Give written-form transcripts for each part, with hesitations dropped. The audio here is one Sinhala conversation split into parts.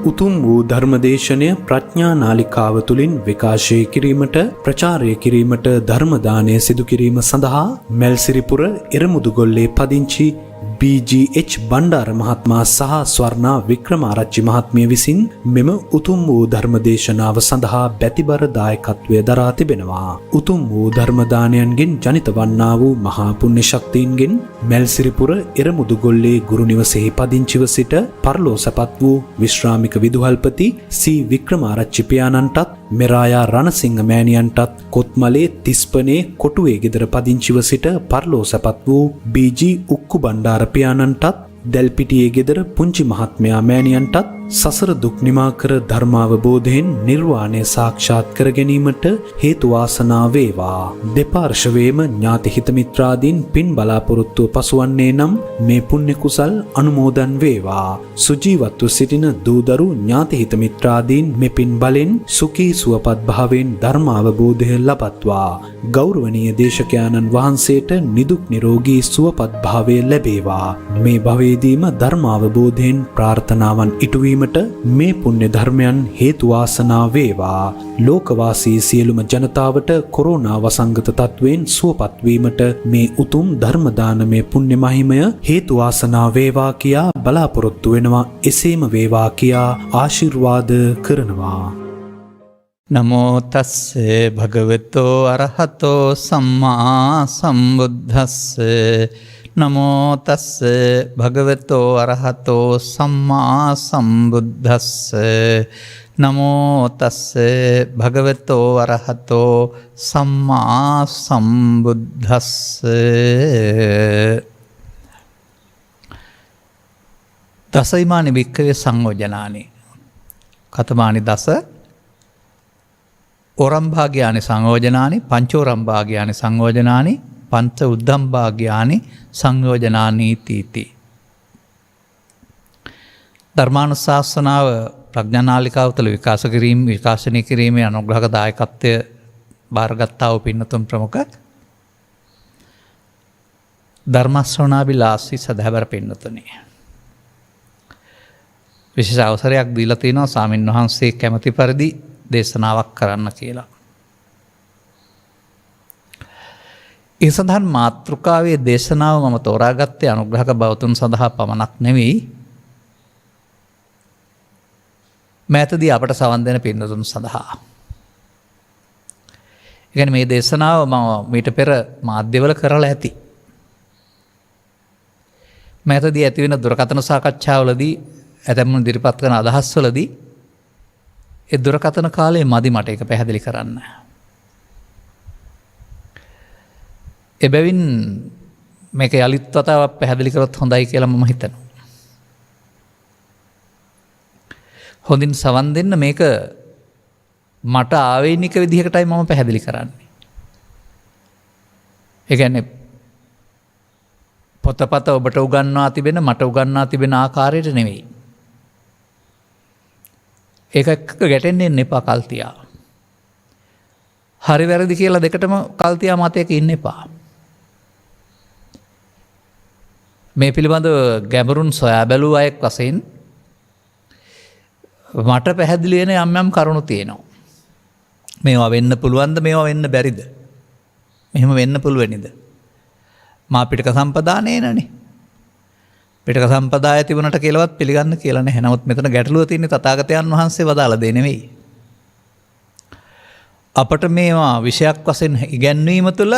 උතුම් වූ ධර්මදේශනය ප්‍රඥා නාලිකාව තුළින් විකාශය කිරීමට ප්‍රචාරය කිරීමට ධර්ම දානය සිදු කිරීම සඳහා මැල්සිරිපුර එරමුදුගොල්ලේ පදිංචි BGH බණ්ඩාර මහත්මයා සහ ස්වර්ණා වික්‍රමාරච්චි මහත්මිය විසින් මෙම උතුම් වූ ධර්මදේශනාව සඳහා බැතිබර දායකත්වය දරා තිබෙනවා. උතුම් වූ ධර්ම දානයන්ගෙන් ජනිත වන්නා වූ මහා පුණ්‍ය ශක්තියින්ගෙන් මැල්සිරිපුර එරමුදුගොල්ලේ ගුරු නිවසේහි පදිංචිව සිට පරලෝසපත් වූ විශ්‍රාමික විදුහල්පති C වික්‍රමාරච්චි පියාණන්ටත් මෙරායා රණසිංහ මෑණියන්ටත් කොත්මලේ තිස්පනේ කොටුවේ ගෙදර පදිංචිව සිට පරලෝසපත් වූ BG උක්කු බණ්ඩාර පියාණන්ටත් දැල්පිටියේ ගෙදර පුංචි මහත්මයා මෑණියන්ටත් සසර දුක් නිමා කර ධර්මාවබෝධයෙන් නිර්වාණය සාක්ෂාත් කර ගැනීමට හේතු වාසනා වේවා. දෙපාර්ශවයේම ඥාති හිත මිත්‍රාදීන් පින් බලාපොරොත්තුව පසුවන්නේ නම් මේ පුණ්‍ය කුසල් අනුමෝදන් වේවා. සුජීවත්ව සිටින දූදරු ඥාති හිත මිත්‍රාදීන් මේ පින් බලෙන් සුඛී සුවපත් භාවයෙන් ධර්මාවබෝධය ලබත්වා. ගෞරවනීය දේශකයාණන් වහන්සේට නිදුක් නිරෝගී සුවපත් භාවය ලැබේවා. මේ භවයේදීම ධර්මාවබෝධයෙන් ප්‍රාර්ථනාවන් ඉටුවීම මේ පුණ්‍ය ධර්මයන් හේතු වාසනා වේවා. ලෝකවාසී සියලුම ජනතාවට කොරෝනා වසංගත තත්වයෙන් සුවපත් වීමට මේ උතුම් ධර්ම දානමය පුණ්‍ය මහිමය හේතු වාසනා වේවා කියා බලාපොරොත්තු වෙනවා. එසේම වේවා කියා ආශිර්වාද කරනවා. නමෝ තස්සේ භගවතෝ අරහතෝ සම්මා සම්බුද්දස්සේ නමෝ තස්සේ භගවතෝ අරහතෝ සම්මා සම්බුද්දස්සේ නමෝ තස්සේ භගවතෝ අරහතෝ සම්මා සම්බුද්දස්සේ දසයිමානි භික්ඛවේ සංයෝජනානි කතමානි දස ඕරම්භාග්‍යානි සංයෝජනානි පංචෝරම්භාග්‍යානි සංයෝජනානි පංච උද්ධම්භාග්‍යානි සංයෝජනානීතිති. ධර්මානුශාසනාව ප්‍රඥානාලිකාව තුළ විකාශනය කිරීමේ අනුග්‍රහක දායකත්වය භාරගත්තා වූ පින්නතුන් ප්‍රමුඛ ධර්මශ්‍රවණාබිලාසී සදහැවර පින්නතුනි. විශේෂ අවසරයක් දීලා තියෙනවා ස්වාමින් වහන්සේ කැමති පරිදි දේශනාවක් කරන්න කියලා. ඒ සඳහන් මාතෘකාවේ දේශනාව මම තෝරාගත්තේ අනුග්‍රහක බවතුන් සඳහා පමණක් නෙවෙයි මෑතදී අපට සවන් දෙන පින්නතුන් සඳහා. ඒ කියන්නේ මේ දේශනාව මම මීට පෙර මාධ්‍යවල කරලා ඇති. මෑතදී ඇති වෙන දුරකථන සාකච්ඡාවලදී ඇතැම්ම ඉදිරිපත් කරන අදහස්වලදී ඒ දුරකථන කාලේ මදි මට ඒක පැහැදිලි කරන්න. එබැවින් මේක යළිත් වතාවක් පැහැදිලි කරොත් හොඳයි කියලා මම හිතනවා. හොඳින් සවන් දෙන්න මේක මට ආවේනික විදිහකටයි මම පැහැදිලි කරන්නේ. ඒ කියන්නේ පොතපත ඔබට උගන්වා තිබෙන මට උගන්වා තිබෙන ආකාරයට නෙවෙයි. ඒක ගැටෙන්නේ එපා කල්තියා. හරි වැරදි කියලා දෙකටම කල්තියා මතයක ඉන්න එපා. මේ පිළිබඳ ගැඹුරුන් සොයා බැලූ අයෙක් වශයෙන් මට පැහැදිලි වෙන යම් යම් කරුණු තියෙනවා. මේවා වෙන්න පුළුවන්ද මේවා වෙන්න බැරිද? මෙහෙම වෙන්න පුළුවනිද? මා පිටක සම්පදානේ නනේ. පිටක සම්පදාය තිබුණට කියලාවත් පිළිගන්න කියලා නැහැ. නමුත් මෙතන ගැටලුව තියෙන්නේ තථාගතයන් වහන්සේ වදාළ දේ නෙවෙයි. අපට මේවා විෂයක් වශයෙන් ඉගැන්වීම තුළ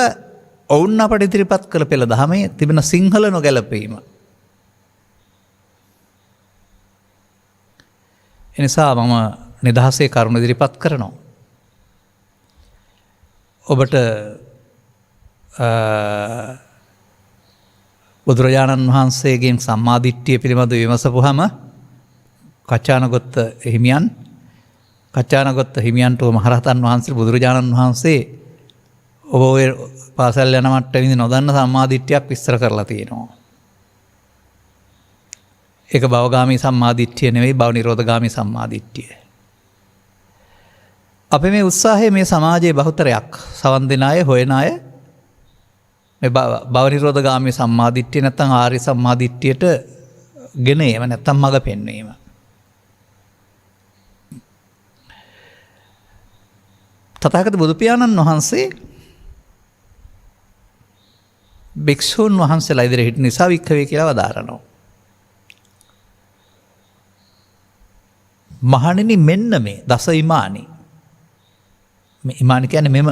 ඔවුන් අපට ඉදිරිපත් කළ පෙළ දහමේ තිබෙන සිංහල නොගැලපීම. එනිසා මම නිදහසේ කරුණ ඉදිරිපත් කරනවා. ඔබට බුදුරජාණන් වහන්සේගෙන් සම්මාදිට්ඨිය පිළිබඳ විමසපුහම කච්චානගොත්ත හිමියන්ට මහරහතන් වහන්සේ බුදුරජාණන් වහන්සේ ඔබ පාසල් යන මට්ටමින් නොදන්න සම්මාදිට්ඨියක් විස්තර කරලා තියෙනවා. ඒක භවගාමී සම්මාදිට්ඨිය නෙවෙයි භව නිරෝධගාමී සම්මාදිට්ඨිය. අපේ මේ උත්සාහය මේ සමාජයේ බහුතරයක් සවන් දෙන අය හොයන අය මේ භව නිරෝධගාමී සම්මාදිට්ඨිය නැත්නම් ආර්ය සම්මාදිට්ඨියට ගෙන ඒව නැත්නම් මඟ පෙන්වීම. තථාගත බුදු පියාණන් වහන්සේ භික්ෂූන් වහන්සේලා ඉදිරියේ හිට නිසා වික්ඛවේ කියලා වදාරනවා. මහණෙනි මෙන්න මේ දස ඉමානි. මේ ඉමානි කියන්නේ මෙම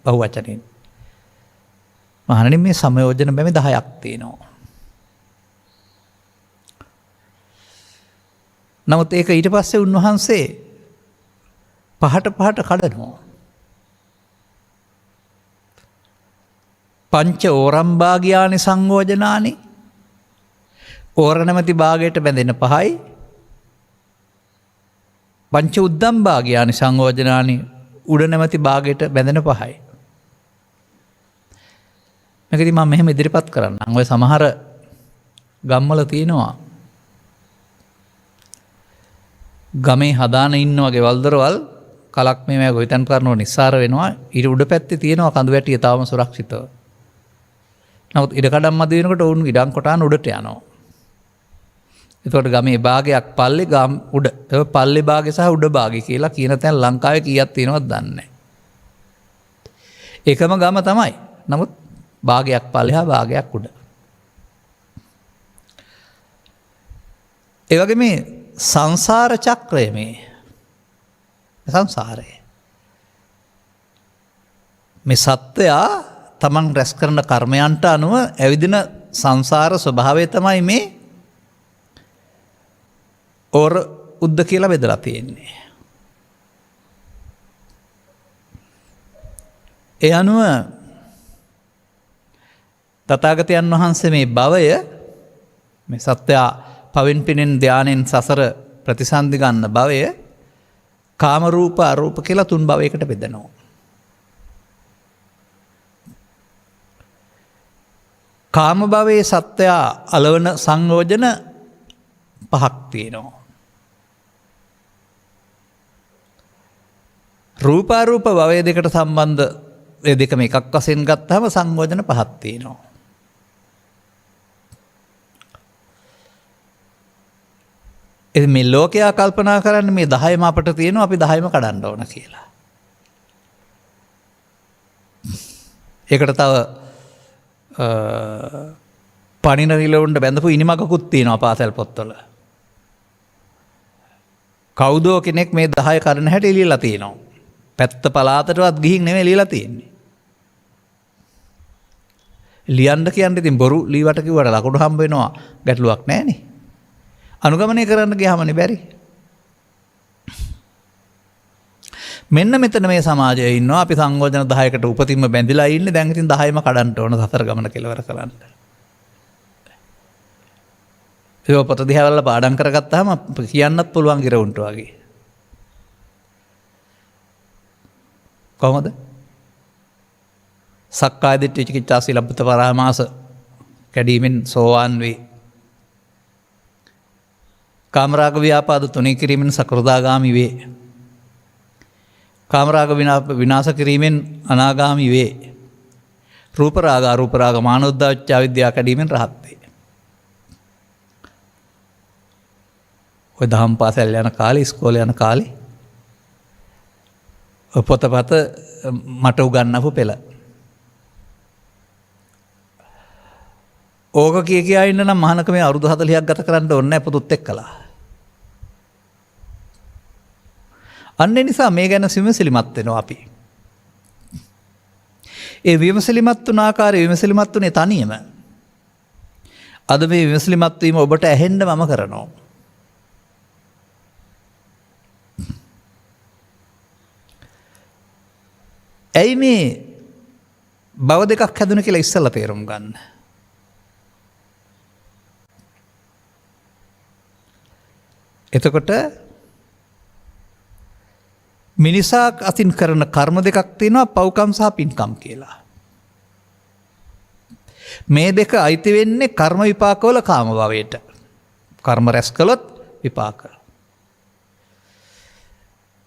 බහුවචනෙන්. මහණෙනි මේ සමයෝජන බැමි 10ක් තියෙනවා. නමුත් ඒක ඊට පස්සේ උන්වහන්සේ පහට කඩනවා. පංච ඕරම්භාගයානි සංයෝජනානි. ඕර නැමැති භාගයට බැඳෙන 5යි. පංච උද්දම්භාගයානි සංයෝජනානි උඩ නැමැති භාගයට බැඳෙන 5යි. මේකදී මම මෙහෙම ඉදිරිපත් කරන්නම්. ඔය සමහර ගම්වල තියෙනවා ගමේ හදාන ඉන්නවා ගෙවල් දොරවල් කලක් මේවා ගොවිතැන් කරනවා නිස්සාර වෙනවා. ඊට උඩ පැත්තේ තියෙනවා කඳු වැටිය තාම සුරක්ෂිතව. නමුත් ඉඩකඩම් මැද වෙනකොට උන් ඉඩම් කොටාන උඩට යනවා. එතකොට ගමේ භාගයක් පල්ලේ ගම් උඩ. ඒ පල්ලේ භාගය සහ උඩ භාගය කියලා කියන තැන් ලංකාවේ කීයක් තියෙනවද දන්නේ නැහැ. එකම ගම තමයි. නමුත් භාගයක් පල්ලේ හා භාගයක් උඩ. ඒ වගේ මේ සංසාර චක්‍රය මේ සංසාරය. මේ සත්වයා තමන් රැස් කරන කර්මයන්ට අනුව ඇවිදින සංසාර ස්වභාවය තමයි මේ ඕර උද්ද කියලා බෙදලා තියෙන්නේ. ඒ අනුව තථාගතයන් වහන්සේ මේ භවය මේ සත්වයා පවෙන් පිනෙන් ධානයෙන් සසර ප්‍රතිසන්දි ගන්න භවය කාම රූප අරූප කියලා 3 භවයකට බෙදනවා. කාම භවයේ සත්වයා අලවන සංයෝජන 5ක් තියෙනවා. රූපාරූප භවය දෙකට සම්බන්ධ ඒ දෙකම එකක් වශයෙන් ගත්තාම සංයෝජන 5ක් තියෙනවා. මේ ලෝකයා කල්පනා කරන්නේ මේ 10ම අපට තියෙනවා අපි 10ම කඩන්න ඕන කියලා. ඒකට තව පණින රිලවුන්ට බැඳපු ඉනිමකකුත් තියෙනවා පාසල් පොත්වල. කවුදෝ කෙනෙක් මේ 10 කරන හැටි එළියලා තියෙනවා. පැත්ත පලාතටවත් ගිහින් නෙමෙයි එළියලා තියෙන්නේ. ලියන්න කියන්නේ ඉතින් බොරු ලීවට කිව්වට ලකුණු හම්බ වෙනවා ගැටලුවක් නැහැනේ. අනුගමනය කරන්න ගියාමනේ බැරි. මෙන්න මෙතන මේ සමාජයේ ඉන්නවා අපි සංයෝජන 10කට උපතින්ම බැඳිලා ඉන්නේ. දැන් ඉතින් 10ම කඩන්න ඕන සතර ගමන කෙලවර කරන්න. ඒක පොත දිහා බලලා පාඩම් කරගත්තාම කියන්නත් පුළුවන් ගිරවුන්ට වගේ. කොහොමද? සක්කාය දිට්ඨි චිකිච්ඡා සීලබ්බත පරාමාස කැඩීමෙන් සෝවාන් වේ. කාමරාග ව්‍යාපාද තුනී කිරීමෙන් සකෘදාගාමි වේ. කාමරාග විනාශ කිරීමෙන් අනාගාමි වේ. රූප රාග අරූප රාග මානෝද්දාච්ච අවිද්‍යාව කැඩීමෙන් රහත් වේ. ඔය දහම් පාසල් යන කාලේ ඉස්කෝලේ යන කාලේ පොතපත මට උගන්වපු පෙළ. ඕක කියා ඉන්න නම් මහානකමේ අවුරුදු 40ක් ගත කරන්න ඕනේ නැහැ පුතුත් එක්කලා. අන්න ඒ නිසා මේ ගැන විමසිලිමත් වෙනවා අපි. ඒ විමසිලිමත් වුණ ආකාරය විමසිලිමත් වුණේ තනියම. අද මේ විමසිලිමත් වීම ඔබට ඇහෙන්න මම කරනවා. ඇයි මේ භව දෙකක් හැදුන කියලා ඉස්සෙල්ලා තේරුම් ගන්න. එතකොට මිනිසා අතින් කරන කර්ම දෙකක් තියෙනවා පව්කම් සහ පින්කම් කියලා. මේ දෙක අයිති වෙන්නේ කර්ම විපාකවල කාම භවයට. කර්ම රැස් කළොත් විපාක.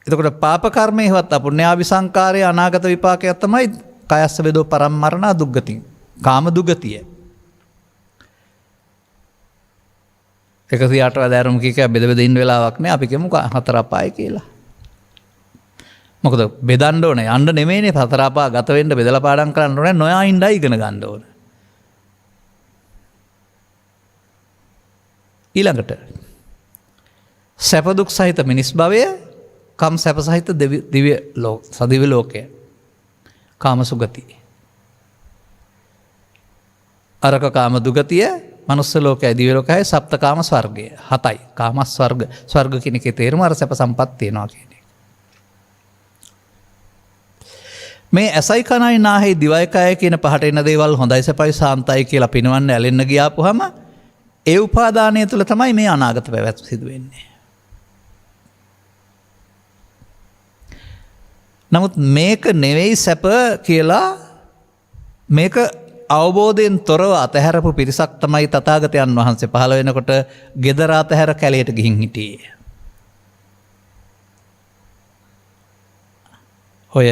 එතකොට පාප කර්මයේ හෙවත් අපුණ්‍යාවි සංකාරයේ අනාගත විපාකයක් තමයි කයස්ස වේදෝ පරම්මරණ දුක්ගති. කාම දුගතිය. 108 වැදෑරුම් කීක බෙද බෙද ඉන්න වෙලාවක් නෑ අපි කියමු 4 අපාය කියලා. මොකද බෙදන්න ඕනේ. යන්න නෙමෙයිනේ පතරාපා ගත වෙන්න බෙදලා පාඩම් කරන්න ඕනේ. නොයා ඉඳලා ඉගෙන ගන්න ඕනේ. ඊළඟට සැප දුක් සහිත මිනිස් භවය කම් සැප සහිත දිව්‍ය ලෝක සදිව්‍ය ලෝකය කාම සුගති අරක කාම දුගතිය මනුස්ස ලෝකයයි දිව්‍ය ලෝකයයි සප්තකාම ස්වර්ගය 7යි කාම ස්වර්ග කියන එකේ තේරුම අර සැප සම්පත් තියෙනවා කියන එක. මේ ඇසයි කනයි නාහයි දිවයි කයයි කියන පහට එන දේවල් හොඳයි සැපයි සාන්තයි කියලා පිනවන්න ඇලෙන්න ගියාපුවම ඒ උපාදානය තුළ තමයි මේ අනාගත පැවැත්ම සිදු වෙන්නේ. නමුත් මේක නෙවෙයි සැප කියලා මේක අවබෝධයෙන් තොරව අතහැරපු පිරිසක් තමයි තථාගතයන් වහන්සේ පහළ වෙනකොට ගෙදර අතහැර කැලයට ගිහින් හිටියේ. ඔය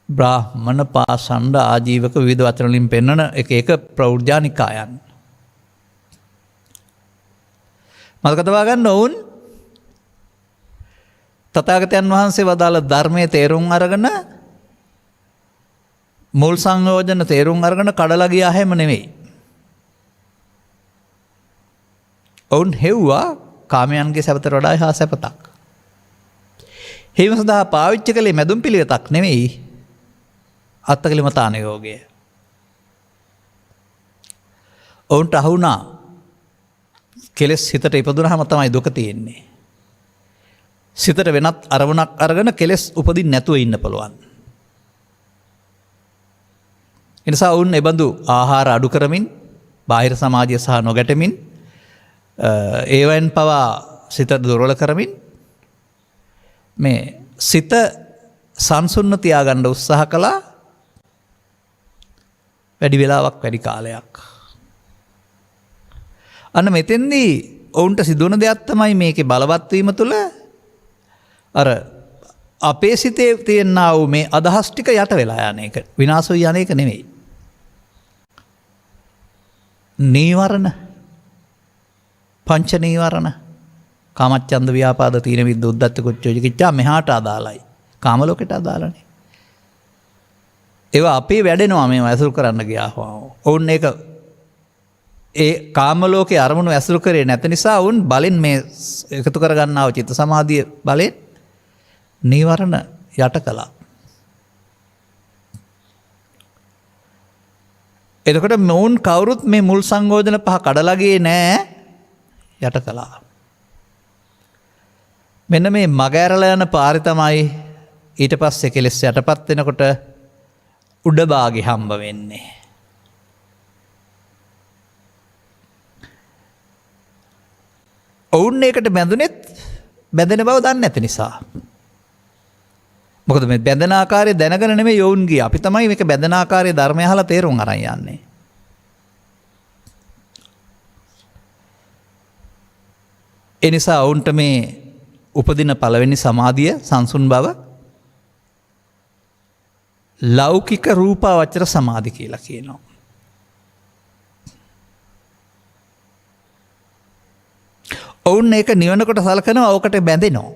බ්‍රාහ්මණ පාසණ්ඩ ආජීවක විවිධ වචන වලින් පෙන්වන එක ප්‍රෞಢානිකායන්. මතක තබා ගන්න ඕන් තථාගතයන් වහන්සේ වදාළ ධර්මයේ තේරුම් අරගෙන මුල් සංයෝජන තේරුම් අරගෙන කඩලා ගියා හැම නෙවෙයි. ඔවුන් හෙව්වා කාමයන්ගේ සැපතට වඩා එහා සැපතක්. හේම සඳහා පාවිච්චි කළේ මැදුම් පිළිවෙතක් නෙවෙයි අත්තකලිමතාන යෝගය. ඔවුන්ට අහුණා කෙලෙස් හිතට ඉපදුනහම තමයි දුක තියෙන්නේ. සිතට වෙනත් අරමුණක් අරගෙන කෙලෙස් උපදින්න නැතුව ඉන්න පුළුවන්. එනිසා ඔවුන් එබඳු ආහාර අඩු කරමින් බාහිර සමාජය සහ නොගැටෙමින් ඒවෙන් පවා සිත දුර්වල කරමින් මේ සිත සංසුන්න තියාගන්න උත්සාහ කළා වැඩි වෙලාවක් වැඩි කාලයක්. අන්න මෙතෙන්දී ඔවුන්ට සිදුවන දෙයක් තමයි මේකේ බලවත් වීම තුළ අර අපේ සිතේ තියෙනා වූ මේ අදහස් ටික යට වෙලා යන එක විනාශ වී යන එක නෙමෙයි. නීවරණ පංච නීවරණ කාමච්ඡන්ද ව්‍යාපාද තීන මිද්ද උද්ධච්ච කුච්ච විචිකිච්ඡා මෙහාට අදාළයි. කාම ලෝකෙට අදාළනේ. ඒවා අපේ වැඩෙනවා මේව ඇසුරු කරන්න ගියාම. ඔවුන් ඒක ඒ කාම ලෝකේ අරමුණු ඇසුරු කරේ නැති නිසා ඔවුන් බලෙන් මේ එකතු කරගන්නා වූ චිත්ත සමාධිය බලෙන් නීවරණ යට කළා. එතකොට මොවුන් කවුරුත් මේ මුල් සංයෝජන පහ කඩලා ගියේ නෑ යට කළා. මෙන්න මේ මග ඇරලා යන පාරි තමයි ඊට පස්සේ කෙලෙස් යටපත් වෙනකොට උඩ භාගේ හම්බ වෙන්නේ. ඔවුන් ඒකට බැඳුනෙත් බැඳෙන බව දන්නේ නැති නිසා. මොකද මේ බැඳෙන ආකාරය දැනගෙන නෙමෙයි යෝන් ගියේ. අපි තමයි මේක බැඳෙන ආකාරයේ ධර්මය අහලා තේරුම් අරන් යන්නේ. ඒ නිසා වුන්ට මේ උපදින පළවෙනි සමාධිය සංසුන් බව ලෞකික රූපාවචර සමාධි කියලා කියනවා. ඔවුන් ඒක නිවනකොට සලකනවා ඕකට බැඳෙනවා.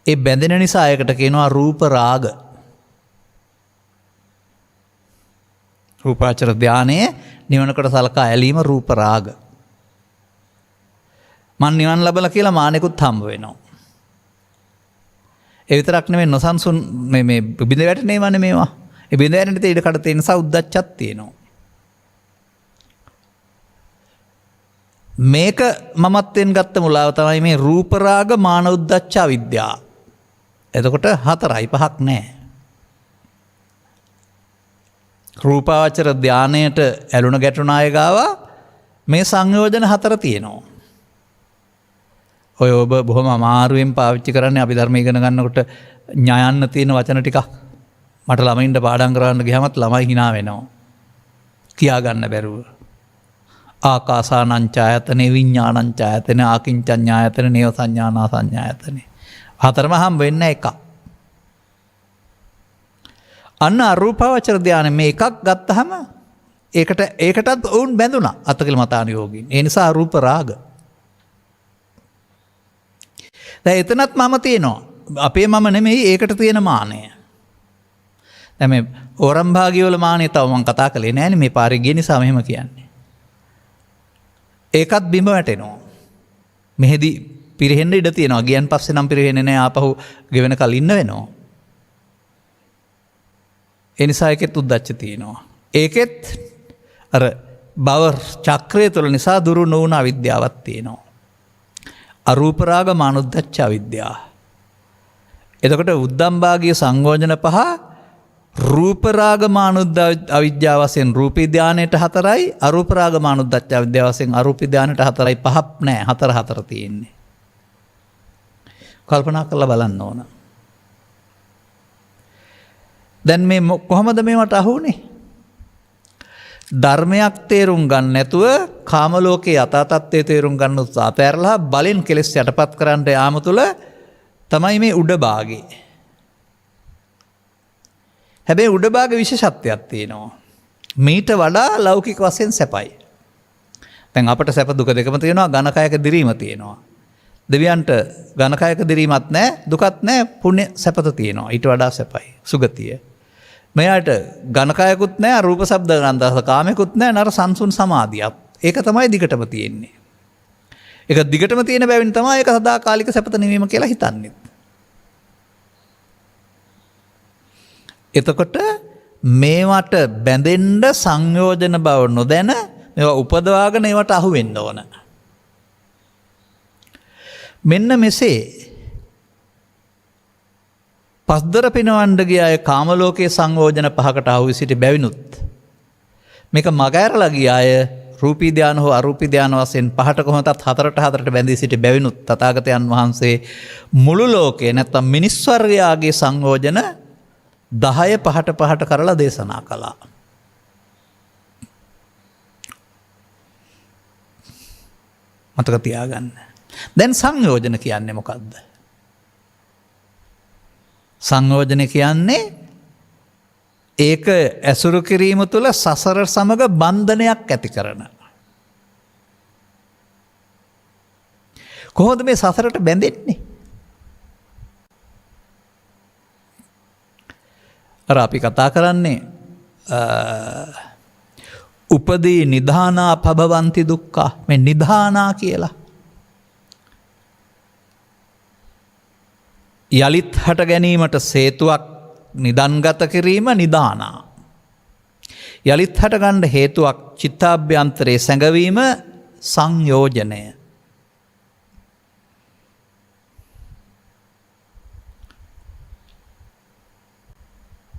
ඒ බැඳෙන නිසා ඒකට කියනවා රූප රාග. රූපාචර ධානයේ නිවනකට සලකා ඇලීම රූප රාග. මන් නිවන් ලැබලා කියලා මානෙකුත් හම්බ වෙනවා. ඒ විතරක් නෙමෙයි නොසන්සුන් මේ බිඳ වැටෙනේවනේ මේවා. ඒ බිඳ වැටෙන තේ ඉඩ කඩ තියෙන නිසා උද්දච්චක් තියෙනවා. මේක මමත්වෙන් ගත්ත මුලාව තමයි මේ රූප රාග මාන උද්දච්ච අවිද්‍යාව. එතකොට 4යි 5ක් නැහැ. රූපාවචර ධානයට ඇලුන ගැටුණ අය ගාව මේ සංයෝජන 4 තියෙනවා. ඔය ඔබ බොහොම අමාරුවෙන් පාවිච්චි කරන්නේ අපි ධර්ම ඉගෙන ගන්නකොට ඥායන්න තියෙන වචන ටිකක් මට ළමයින්ට පාඩම් කරන්න ගියාමත් ළමයි hina වෙනවා. කියා ගන්න බැරුව. ආකාසානං ඡායතනේ විඥානං ඡායතනේ ආකින්චඤ්ඤායතනේ නේව සංඥානා සංඥායතනේ. 4ම හම් වෙන්නේ එකක්. අන්න අරූපාවචර ධානය මේ එකක් ගත්තහම ඒකටත් වුන් බැඳුණා අතකල මතාන යෝගින්. ඒ නිසා අරූප රාග. දැන් එතනත් මම තියෙනවා. අපේ මම නෙමෙයි ඒකට තියෙන මානය. දැන් මේ ඕරම්භාගිය වල මානය තව මම කතා කළේ නෑනේ මේ පාරේ ගිය නිසා මෙහෙම කියන්නේ. ඒකත් බිම වැටෙනවා. මෙහෙදි පිරෙහෙන්න ඉඩ තියෙනවා. ගියන් පස්සේ නම් පිරෙහෙන්නේ නෑ ආපහු ගෙවෙන කල ඉන්න වෙනවා. ඒ නිසා ඒකෙත් උද්දච්ච තියෙනවා. ඒකෙත් අර භව චක්‍රය තුළ නිසා දුරු නොවුන අවිද්‍යාවක් තියෙනවා. අරූපරාග මානුද්දච්ච අවිද්‍යාව. එතකොට උද්දම්භාගිය සංයෝජන පහ රූපරාග මානුද්ද අවිද්‍යාව වශයෙන් රූපී ධානයට 4යි අරූපරාග මානුද්දච්ච අවිද්‍යාව වශයෙන් අරූපී ධානයට 4යි පහක් නෑ 4 තියෙන්නේ. කල්පනා කරලා බලන්න ඕන. දැන් මේ කොහොමද මේවට අහුනේ? ධර්මයක් තේරුම් ගන්න නැතුව කාම ලෝකේ යථා තත්ත්වය තේරුම් ගන්න උත්සාහ පැරලා බලෙන් කෙලෙස් යටපත් කරන්න යාම තුළ තමයි මේ උඩ භාගේ. හැබැයි උඩ භාග විශේෂත්වයක් තියෙනවා. මීට වඩා ලෞකික වශයෙන් සැපයි. දැන් අපට සැප දුක දෙකම තියෙනවා, ඝනකායක දිරීම තියෙනවා. දෙවියන්ට ඝනකායක දිරීමත් නැහැ, දුකත් නැහැ, පුණ්‍ය සැපත තියෙනවා. ඊට වඩා සැපයි. සුගතිය. මෙයාට ඝනකායකුත් නැහැ, රූප ශබ්ද ගන්ධ රස කාමයකුත් නැහැ, නර සංසුන් සමාධියක්. ඒක තමයි දිගටම තියෙන්නේ. ඒක දිගටම තියෙන බැවින් තමයි ඒක සදාකාලික සැපත නෙමෙයිම කියලා හිතන්නේ. එතකොට මේවට බැඳෙන්න සංයෝජන බව නොදැන මේවා උපදවාගෙන ඒවට අහු වෙන්න ඕන. මෙන්න මෙසේ පස්දර පිනවන්න ගිය අය කාම ලෝකයේ සංයෝජන පහකට අහු වී සිටි බැවිනුත් මේක මගහැරලා ගිය අය රූපී ධාන හෝ අරූපී ධාන වශයෙන් පහට කොහොමදත් හතරට බැඳී සිටි බැවිනුත් තථාගතයන් වහන්සේ මුළු ලෝකේ නැත්තම් මිනිස් වර්ගයාගේ සංයෝජන 10 පහට කරලා දේශනා කළා. මතක තියාගන්න. දැන් සංයෝජන කියන්නේ මොකද්ද? සංයෝජන කියන්නේ ඒක ඇසුරු කිරීම තුළ සසර සමග බන්ධනයක් ඇති කරන. කොහොමද මේ සසරට බැඳෙන්නේ? අර අපි කතා කරන්නේ උපදී නිධානා පබවන්ති දුක්ඛා, මේ නිධානා කියලා. යලිත් හට ගැනීමට හේතුවක් නිදන්ගත කිරීම නිදානා. යලිත් හට ගන්න හේතුවක් චිත්තාභ්‍යන්තරයේ සැඟවීම සංයෝජනය.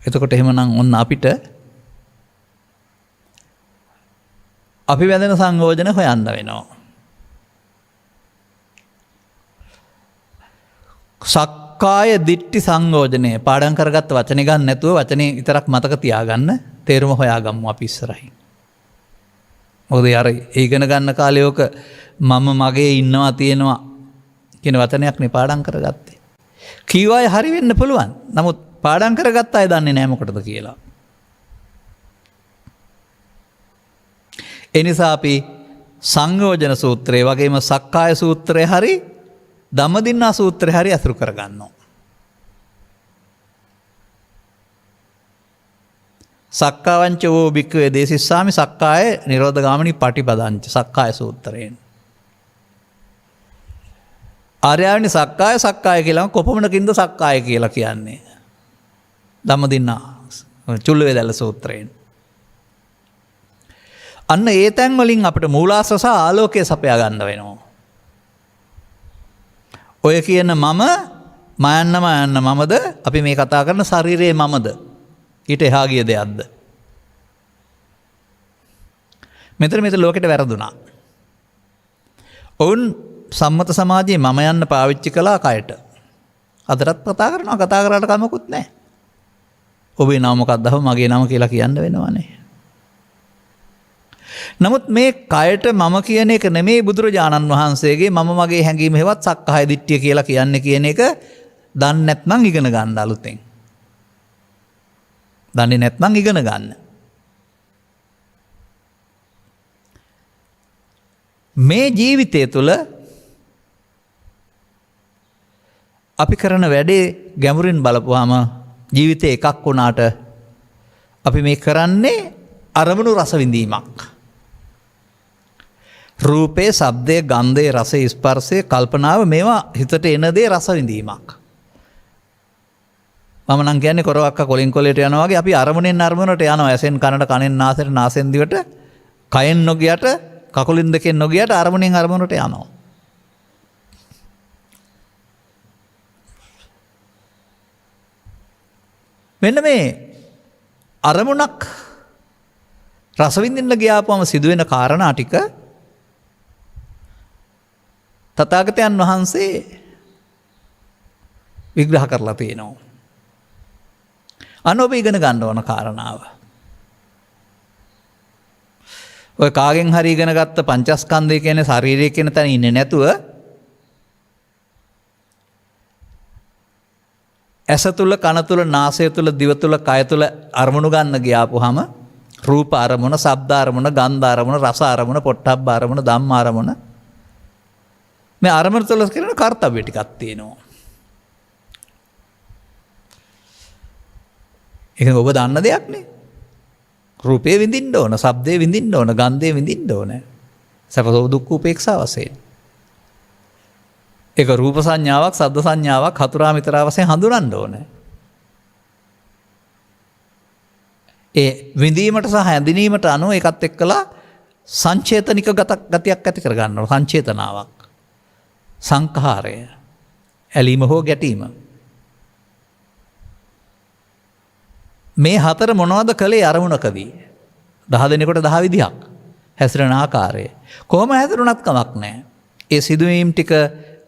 එතකොට එහෙමනම් ඔන්න අපිට අපි වැදෙන සංයෝජන හොයන්න වෙනවා. සක්කාය දිට්ඨි සංයෝජනය පාඩම් කරගත්ත වචනේ ගන්න නැතුව වචනේ විතරක් මතක තියාගන්න, තේරුම හොයාගමු අපි ඉස්සරහින්. මොකද අර ඉගෙන ගන්න කාලේ ඔක මම මගේ ඉන්නවා තියෙනවා කියන වචනයක් නේ පාඩම් කරගත්තේ. කීවාය හරි වෙන්න පුළුවන්. නමුත් පාඩම් කරගත්ත අය දන්නේ නැහැ මොකටද කියලා. ඒ නිසා අපි සංයෝජන සූත්‍රය වගේම සක්කාය සූත්‍රය හරි ධම්මදින්නා සූත්‍රය හරි අසුරු කරගන්නවා. සක්කාවංච වූ භික්ඛවේ දේසිස්සාමි සක්කාය නිරෝධගාමිනී පටිපදංච සක්කාය සූත්‍රයෙන්. ආර්යයන්ි සක්කාය කියලා කොපමණකින්ද සක්කාය කියලා කියන්නේ? ධම්මදින්නා චුල්ලවේදල්ල සූත්‍රයෙන්. අන්න ඒ තැන් වලින් අපිට මූලාශ්‍ර සහ ආලෝකය සපයා ගන්න වෙනවා. ඔය කියන මම මයන්න මමද, අපි මේ කතා කරන ශරීරයේ මමද, ඊට එහා ගිය දෙයක්ද? මෙතන ලෝකෙට වැරදුනා. ඔවුන් සම්මත සමාජයේ මම යන්න පාවිච්චි කළා කයට. අදටත් කතා කරාට කමකුත් නැහැ. ඔබේ නම මොකක්ද? මගේ නම කියලා කියන්න වෙනවනේ. නමුත් මේ කයට මම කියන එක නෙමෙයි බුදුරජාණන් වහන්සේගේ මම මගේ හැඟීම හේවත් සක්කාය දිට්ඨිය කියලා කියන්නේ කියන එක දන්නේ නැත්නම් ඉගෙන ගන්න අලුතෙන්. දන්නේ නැත්නම් ඉගෙන ගන්න. මේ ජීවිතය තුළ අපි කරන වැඩේ ගැඹුරින් බලපුවාම ජීවිතේ එකක් වුණාට අපි මේ කරන්නේ අරමුණු රස විඳීමක්. රූපේ, ශබ්දේ, ගන්ධේ, රසේ, ස්පර්ශේ, කල්පනාව මේවා හිතට එන දේ රස විඳීමක්. මම නම් කියන්නේ කොරවක්ක කොලින් කොලේට යනවා වගේ අපි අරමුණෙන් අරමුණට යනවා. ඇසෙන් කනට, කනෙන් නාසයට, නාසෙන් දිවට, කයෙන් නොගියට, කකුලින් දෙකෙන් නොගියට අරමුණෙන් අරමුණට යනවා. මෙන්න මේ අරමුණක් රස විඳින්න ගියාපුවම සිදුවෙන කාරණා ටික තථාගතයන් වහන්සේ විග්‍රහ කරලා තියෙනවා. අනෝබ ඉගෙන ගන්න ඕන කාරණාව. ඔය කාගෙන් හරි ඉගෙන ගත්ත පංචස්කන්ධය කියන්නේ ශරීරය කියන තැන ඉන්නේ නැතුව ඇස තුල, කන තුල, නාසය තුල, දිව තුල, කය තුල අරමුණු ගන්න ගියාපුවාම රූප අරමුණ, ශබ්ද අරමුණ, ගන්ධ අරමුණ, රස අරමුණ, පොට්ටබ්බ අරමුණ, ධම්ම අරමුණ මේ අරමුණ තුල කරන කාර්යය ටිකක් තියෙනවා. ඒක ඔබ දන්න දෙයක් නේ. රූපේ විඳින්න ඕන, ශබ්දේ විඳින්න ඕන, ගන්ධේ විඳින්න ඕන. සැප දුක් උපේක්ෂා වශයෙන්. ඒක රූප සංඥාවක්, ශබ්ද සංඥාවක්, හතුරා මිතරා වශයෙන් හඳුනන්න ඕන. ඒ විඳීමට සහ හැඳිනීමට අනුව ඒකත් එක්කලා සංචේතනික ගතියක් ඇති කර ගන්නවා. සංචේතනාවක්. සංඛාරය. ඇලීම හෝ ගැටීම. මේ හතර මොනවද කළේ අරමුණකදී? 10 දෙනෙකුට 10 විදිහක් හැසිරෙන ආකාරය. කොහොම හැසිරුණත් කමක් නැහැ. ඒ සිදුවීම් ටික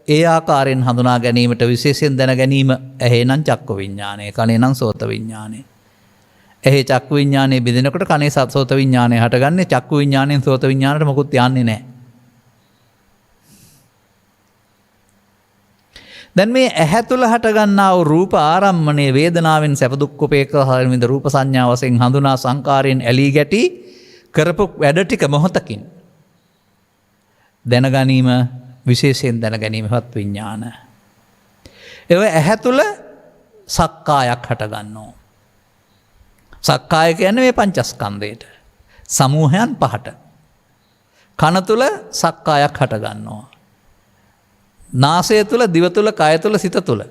ඒ ආකාරයෙන් හඳුනා ගැනීමට විශේෂයෙන් දැන ගැනීම ඇහි නම් චක්ක විඥානය, කනේ නම් සෝත විඥානය. ඇහි චක්ක විඥානය බෙදෙනකොට කනේ සෝත විඥානය හටගන්නේ. චක්ක විඥාණයෙන් සෝත විඥානයට මොකුත් යන්නේ නැහැ. දැන් මේ ඇහැ තුල හටගන්නා වූ රූප ආරම්මණය වේදනාවෙන් සැප දුක් උපේක්ෂා විඳ රූප සංඥා වශයෙන් හඳුනා සංකාරයෙන් ඇලී ගැටි කරපු වැඩ ටික මොහොතකින් දැන ගැනීම, විශේෂයෙන් දැන ගැනීමවත් විඥාන. ඒ ඇහැ තුල සක්කායක් හටගන්නවා. සක්කාය කියන්නේ මේ පංචස්කන්ධයට සමූහයන් පහට. කන තුල සක්කායක් හටගන්නවා. නාසය තුල, දිව තුල, කය තුල, සිත තුල.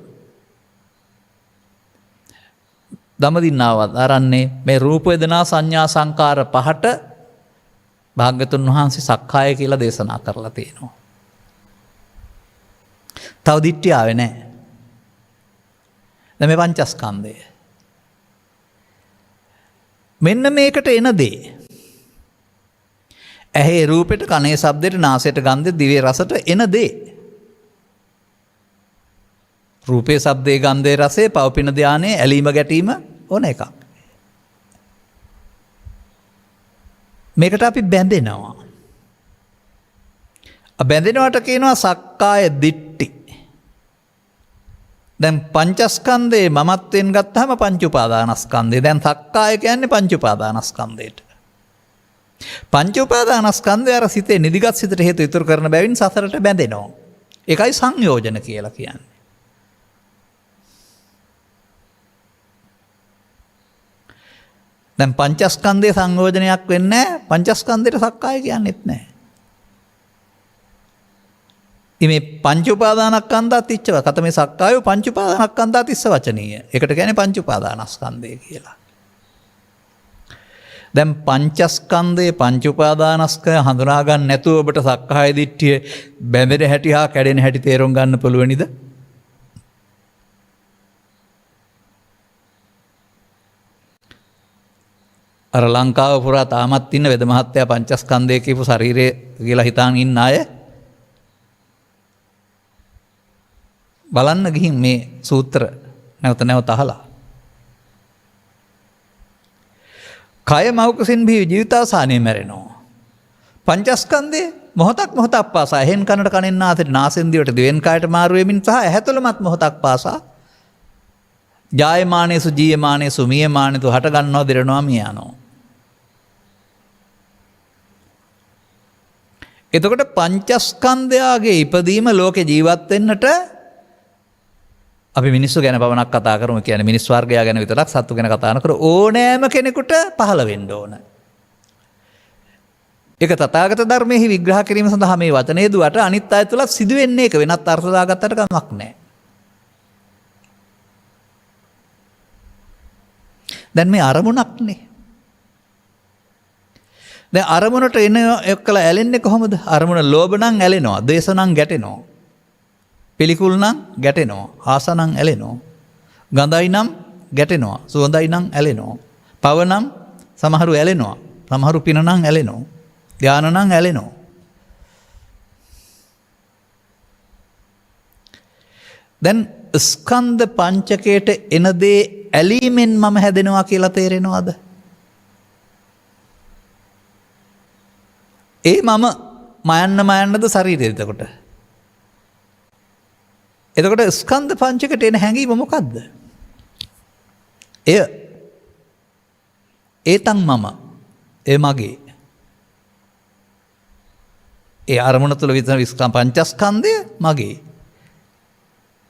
දමදින්නාවත් ආරන්නේ මේ රූප වේදනා සංඥා සංකාර පහට භාග්‍යතුන් වහන්සේ සක්කාය කියලා දේශනා කරලා තියෙනවා. තව දිට්ඨිය ආවේ නැහැ. දැන් මේ පංචස්කන්ධය. මෙන්න මේකට එන දේ. ඇහි රූපෙට, කනේ ශබ්දෙට, නාසයට ගන්ධෙට, දිවේ රසට එන දේ. රූපේ, ශබ්දේ, ගන්ධේ, රසේ, පවපින ධානයේ ඇලීම ගැටීම ඕන එකක්. මේකට අපි බැඳෙනවා. බැඳෙනවට කියනවා සක්කාය දිට්ඨි. දැන් පංචස්කන්ධේ මමත්වෙන් ගත්තාම පංච උපාදානස්කන්ධය. දැන් සක්කාය කියන්නේ පංච උපාදානස්කන්ධයට. පංච උපාදානස්කන්ධය අර සිතේ නිදිගත් සිතට හේතු ඉතුරු කරන බැවින් සසරට බැඳෙනවා. ඒකයි සංයෝජන කියලා කියන්නේ. දැන් පංචස්කන්ධයේ සංයෝජනයක් වෙන්නේ නැහැ. පංචස්කන්ධයට සක්කාය කියන්නේත් නැහැ. මේ පංච උපාදානස්කන්ධා තිච්චව කතමේ සක්කාය පංච උපාදානස්කන්ධා තිස්ස වචනීය. ඒකට කියන්නේ පංච උපාදානස්කන්ධය කියලා. දැන් පංචස්කන්ධයේ පංච උපාදානස්කන්ධය හඳුනා ගන්න නැතුව ඔබට සක්කාය දිට්ඨිය බැඳෙන හැටි හා කැඩෙන හැටි තේරුම් ගන්න පුළුවනිද? අර ලංකාව පුරා තාමත් ඉන්න වෙද මහත්තයා පංචස්කන්ධය කියපු ශරීරය කියලා හිතාන් ඉන්න අය බලන්න ගිහින් මේ සූත්‍ර නැවත අහලා. කය මෞකසින් බිහි ජීවිතාවසානයේ මැරෙනවා. පංචස්කන්ධය මොහොතක් පාසා එහෙන් කනට කනෙන් නාසයට නාසෙන් දිවට දිවෙන් කයට මාරු වෙමින් සහ ඇහැතුළමත් මොහොතක් පාසා ජායමානේසු ජීයමානේසු මියමානේසු හට ගන්නවා දිරනවා මිය යනවා. එතකොට පංචස්කන්ධයාගේ ඉපදීම ලෝකේ ජීවත් වෙන්නට අපි මිනිස්සු ගැන පමණක් කතා කරමු කියන්නේ මිනිස් වර්ගය ගැන විතරක් සත්තු ගැන කතා නොකර ඕනෑම කෙනෙකුට පහළ වෙන්න ඕන. ඒක තථාගත ධර්මයේ විග්‍රහ කිරීම සඳහා මේ වචනේ දුවට අනිත් අය තුල සිදු වෙන්නේ ඒක වෙනත් අර්ථ දාගත්තට කමක් නැහැ. දැන් මේ අරමුණක්නේ. දැන් අරමුණට එන එක්කලා ඇලෙන්නේ කොහොමද? අරමුණ ලෝභ නම් ඇලෙනවා, ද්වේෂ නම් ගැටෙනවා. පිළිකුල් නම් ගැටෙනවා, ආස නම් ඇලෙනවා. ගඳයි නම් ගැටෙනවා, සුවඳයි නම් ඇලෙනවා. පව නම් සමහරු ඇලෙනවා, සමහරු පින නම් ඇලෙනවා. ධාන නම් ඇලෙනවා. දැන් ස්කන්ධ පංචකයට එන දේ ඇලීමෙන් මම හැදෙනවා කියලා තේරෙනවද? ඒ මම මයන්නද ශරීරය එතකොට? එතකොට ස්කන්ධ පංචකයට එන හැඟීම මොකද්ද? ඒතන් මම, ඒ මගේ. ඒ අරමුණ තුළ විතර පංචස්කන්ධය මගේ.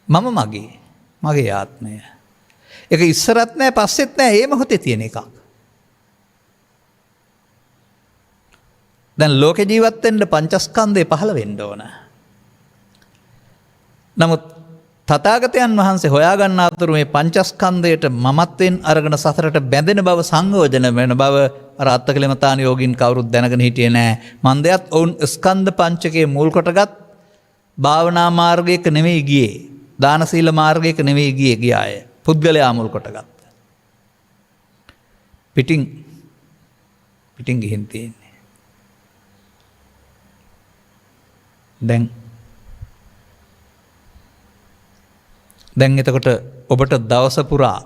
මම මගේ ආත්මය. ඒක ඉස්සරත් නැහැ පස්සෙත් නැහැ, ඒ මොහොතේ තියෙන එකක්. දැන් ලෝක ජීවත් වෙන්න පංචස්කන්ධය පහළ වෙන්න ඕන. නමුත් තථාගතයන් වහන්සේ හොයාගන්න අතුරු මේ පංචස්කන්ධයට මමත්වෙන් අරගෙන සසරට බැඳෙන බව සංයෝජන වෙන බව අර අත්තකලමතාන යෝගින් කවුරුත් දැනගෙන හිටියේ නෑ. මන්දයත් ඔවුන් ස්කන්ධ පංචකයේ මුල් කොටගත් භාවනා මාර්ගයක නෙමෙයි ගියේ. දාන සීල මාර්ගයක නෙමෙයි ගියාය. පුද්ගලයා මුල් කොටගත්. පිටින් ගිහින් තියෙන්නේ. දැන් එතකොට ඔබට දවස පුරා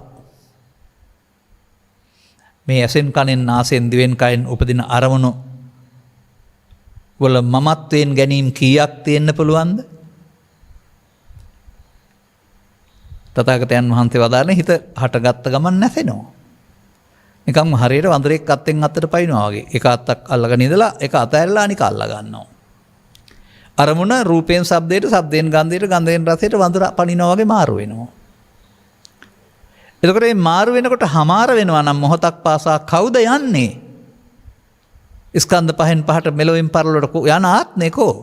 මේ ඇසෙන් කනෙන් නාසයෙන් දිවෙන් කයෙන් උපදින අරමුණු වල මමත්වයෙන් ගැනීම කීයක් තියෙන්න පුළුවන්ද? තථාගතයන් වහන්සේ වදාළේ හිත හටගත්ත ගමන් නැසෙනවා. නිකම්ම හරියට වඳුරෙක් අත්ෙන් අතට පයින්නවා වගේ. එක අතක් අල්ලගෙන ඉඳලා එක අත ඇරලා අනික අල්ලා ගන්නවා. අරමුණ රූපයෙන් ශබ්දයට, ශබ්දයෙන් ගන්ධයට, ගන්ධයෙන් රසයට වඳුර පනිනවා වගේ මාරු වෙනවා. එතකොට මේ මාරු වෙනකොට හමාර වෙනවා නම් මොහොතක් පාසා කවුද යන්නේ? ස්කන්ධ පහෙන් පහට මෙලොවින් පරලොවට යන ආත්මේ කෝ?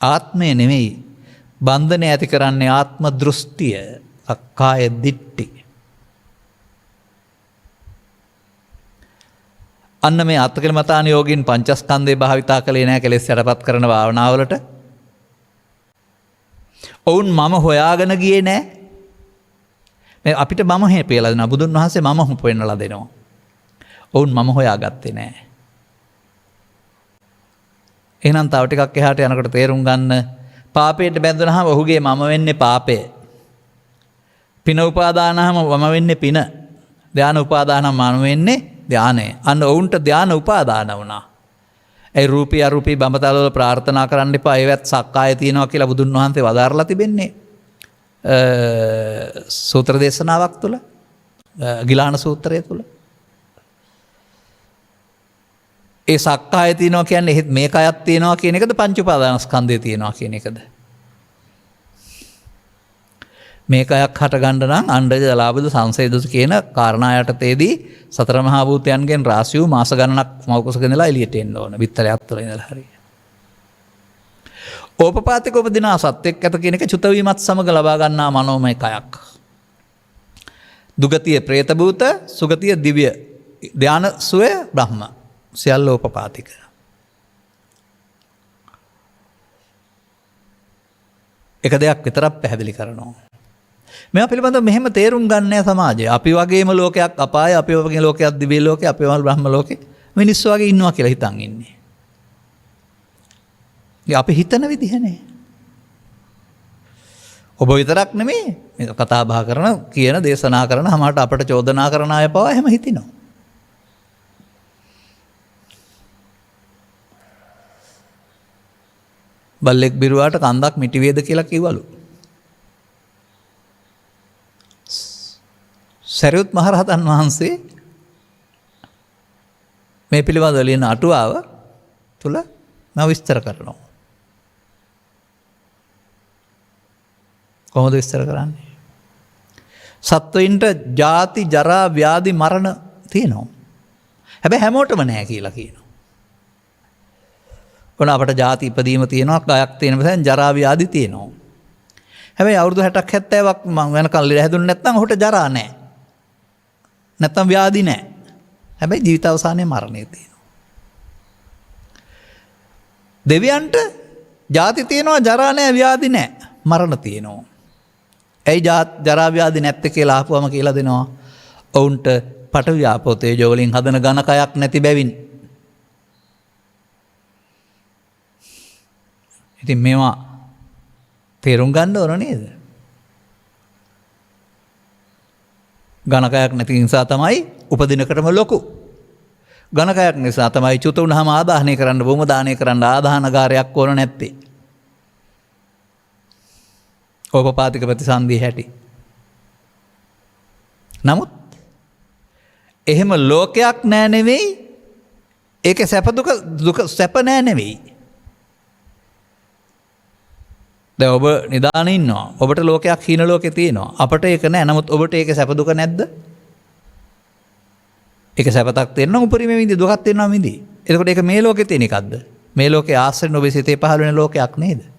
ආත්මය නෙමෙයි. බන්ධනය ඇති කරන්නේ ආත්ම දෘෂ්ටිය, සක්කාය දිට්ඨි. අන්න මේ අත්තකලමතාන යෝගින් පංචස්කන්ධය භාවිතා කළේ නැහැ කෙලෙස් යටපත් කරන භාවනාවලට. ඔවුන් මම හොයාගෙන ගියේ නැහැ. මේ අපිට මම හේපෙලා දෙනවා. බුදුන් වහන්සේ මම හොපෙන්නලා දෙනවා. ඔවුන් මම හොයාගත්තේ නැහැ. එහෙනම් තව ටිකක් එහාට යනකොට තේරුම් ගන්න පාපයට බැඳුනහම ඔහුගේ මම වෙන්නේ පාපය. පින උපාදානහම මම වෙන්නේ පින. ධාන උපාදානහම මම වෙන්නේ ධානය. අන්න ඔවුන්ට ධාන උපාදාන වුණා. ඒ රූපී අරූපී බඹතල වල ප්‍රාර්ථනා කරන්න එපා. ඒවත් සක්කාය තියෙනවා කියලා බුදුන් වහන්සේ වදාරලා තිබෙන්නේ. සූත්‍ර දේශනාවක් තුළ, ගිලාන සූත්‍රය තුළ. ඒ සක්කාය තියෙනවා කියන්නේ එහෙත් මේක අයත් තියෙනවා කියන එකද, පංච උපාදානස්කන්ධය තියෙනවා කියන එකද? මේක අයක් හට ගන්න නම් අණ්ඩජ ජලාබුද සංසේදස කියන කාරණා යටතේදී සතර මහා භූතයන්ගෙන් රාශි වූ මාස ගණනක් මවකුසක ඉඳලා එළියට එන්න ඕන. බිත්තරයක් තුළ ඉඳලා හරිය. ඕපපාතික උපදින සත්‍යක් ඇත කියන එක චුත වීමත් සමග ලබා ගන්නා මනෝමය කයක්. දුගතිය പ്രേත භූත, සුගතිය දිව්‍ය, ධාන සුවය බ්‍රහ්ම. සියල්ල ඕපපාතික. එක දෙයක් විතරක් පැහැදිලි කරනවා. මේවා පිළිබඳව මෙහෙම තේරුම් ගන්න නැහැ සමාජය. අපි වගේම ලෝකයක් අපාය, අපි වගේ ලෝකයක් දිව්‍ය ලෝකේ, අපි වගේ බ්‍රහ්ම ලෝකේ මිනිස්සු වගේ ඉන්නවා කියලා හිතන් ඉන්නේ. අපි හිතන විදිහ නේ. ඔබ විතරක් නෙමෙයි මේක කතා බහ කරන, කියන, දේශනා කරන, හැමකට අපට චෝදනා කරන අය පවා එහෙම හිතිනවා. බල්ලෙක් බිරුවාට කන්දක් මිටි වේද කියලා කිව්වලු. සරියුත් මහරහතන් වහන්සේ මේ පිළිබඳව ලියන අටුවාව තුල මම විස්තර කරනවා. කොහොමද විස්තර කරන්නේ? සත්වයින්ට ජාති ජරා ව්‍යාධි මරණ තියෙනවා. හැබැයි හැමෝටම නැහැ කියලා කියනවා. කොන අපට ජාති ඉපදීම තියෙනවා, ගයක් තියෙන නිසා ජරා ව්‍යාධි තියෙනවා. හැබැයි අවුරුදු 60ක් 70ක් මම වෙනකල් ලෙඩ හැදුන්නේ නැත්නම් ඔහුට ජරා නැහැ. නැත්නම් ව්‍යාධි නැහැ. හැබැයි ජීවිත අවසානයේ මරණය තියෙනවා. දෙවියන්ට ජාති තියෙනවා, ජරා නැහැ, ව්‍යාධි නැහැ, මරණ තියෙනවා. ඇයි ජරා ව්‍යාධි නැත්තේ කියලා අහපුවම කියලා දෙනවා. ඔවුන්ට පඨවි ආපෝ තේජෝ වලින් හදන ඝනකයක් නැති බැවින්. ඉතින් මේවා තේරුම් ගන්න ඕන නේද? ඝනකයක් නැති නිසා තමයි උපදිනකටම ලොකු. ඝනකයක් නිසා තමයි චුත වුණාම ආදාහනය කරන්න, බොම දානය කරන්න ආදාහනගාරයක් ඕන නැත්තේ. ඕපපාතික ප්‍රතිසන්දිය හැටි. නමුත් එහෙම ලෝකයක් නෑ නෙවෙයි. ඒකේ සැප දුක සැප නෑ නෙවෙයි. දැන් ඔබ නිදාන ඉන්නවා. ඔබට ලෝකයක් හීන ලෝකේ තියෙනවා. අපට ඒක නෑ. නමුත් ඔබට ඒකේ සැප දුක නැද්ද? ඒක සැපතක් තියෙනවා උපරිම විඳි, දුකක් තියෙනවා විඳි. එතකොට ඒක මේ ලෝකේ තියෙන එකක්ද? මේ ලෝකේ ආශ්‍රයෙන් ඔබේ සිතේ පහළ වෙන ලෝකයක් නේද?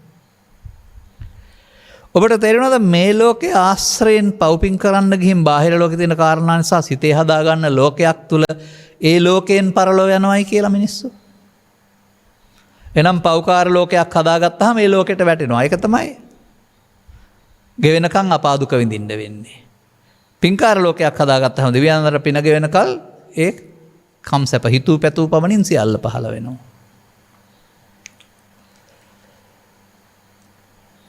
ඔබට තේරෙනවද මේ ලෝකේ ආශ්‍රයෙන් පව්පින් කරන්න ගිහින් බාහිර ලෝකේ තියෙන කාරණා නිසා සිතේ හදාගන්න ලෝකයක් තුල ඒ ලෝකයෙන් පරලෝ යනවායි කියලා මිනිස්සු? එනම් පෞකාර ලෝකයක් හදාගත්තාම ඒ ලෝකෙට වැටෙනවා. ඒක තමයි ගෙවෙනකන් අපාදුක විඳින්න වෙන්නේ. පින්කාර ලෝකයක් හදාගත්තාම දෙවියන්තර පින ගෙවෙනකල් ඒ කම්සැප හිතූ පැතූ පමණින් සියල්ල පහළ වෙනවා.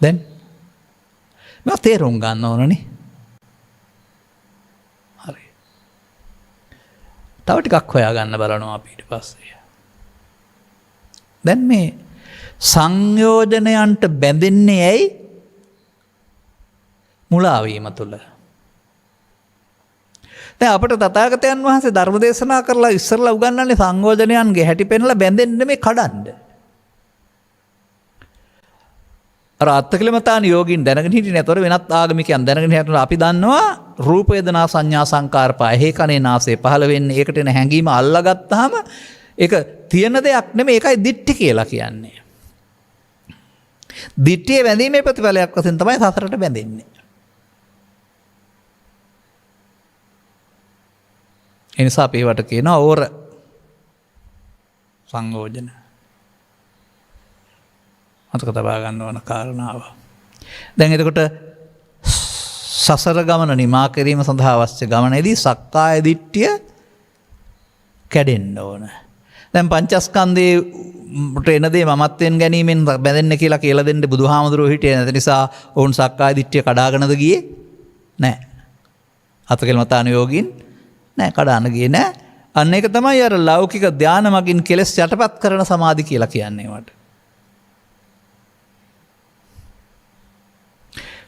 දැන් මේවා තේරුම් ගන්න ඕනනේ. හරි. තව ටිකක් හොයාගන්න බලනවා අපි ඊට පස්සේ. දැන් මේ සංයෝජනයන්ට බැඳෙන්නේ ඇයි? මුලා වීම තුල. දැන් අපට තථාගතයන් වහන්සේ ධර්ම දේශනා කරලා ඉස්සරලා උගන්වන්නේ සංයෝජනයන්ගේ හැටි පෙන්ලා බැඳෙන්න මේ කඩන්න. අර අත්කලමතාන යෝගින් දැනගෙන හිටියේ නැතොර වෙනත් ආගමිකයන් දැනගෙන හිටියන අපි දන්නවා රූප වේදනා සංඥා සංකාර පහ හේ කනේ නාසයේ පහළ වෙන්නේ. ඒකට එන හැඟීම අල්ලගත්තාම ඒක තියෙන දෙයක් නෙමෙයි. ඒකයි දිට්ඨි කියලා කියන්නේ. දිට්ඨියේ බැඳීමේ ප්‍රතිඵලයක් වශයෙන් තමයි සසරට බැඳෙන්නේ. ඒ නිසා අපි ඒවට කියනවා ඕර සංයෝජන. මතක තබා ගන්න ඕන කාරණාව. දැන් එතකොට සසර ගමන නිමා කිරීම සඳහා අවශ්‍ය ගමනේදී සක්කාය දිට්ඨිය කැඩෙන්න ඕන. දැන් පංචස්කන්ධේ එන දේ මමත්වෙන් ගැනීමෙන් බැඳෙන්න කියලා දෙන්න බුදුහාමුදුරුවෝ හිටියේ නැති නිසා ඔවුන් සක්කාය දිට්ඨිය කඩාගෙනද ගියේ නැහැ. අතකල්මතාන යෝගින් නැහැ, කඩාන ගියේ නැහැ. අන්න ඒක තමයි අර ලෞකික ධාන මගින් කෙලස් යටපත් කරන සමාධි කියලා කියන්නේ වට.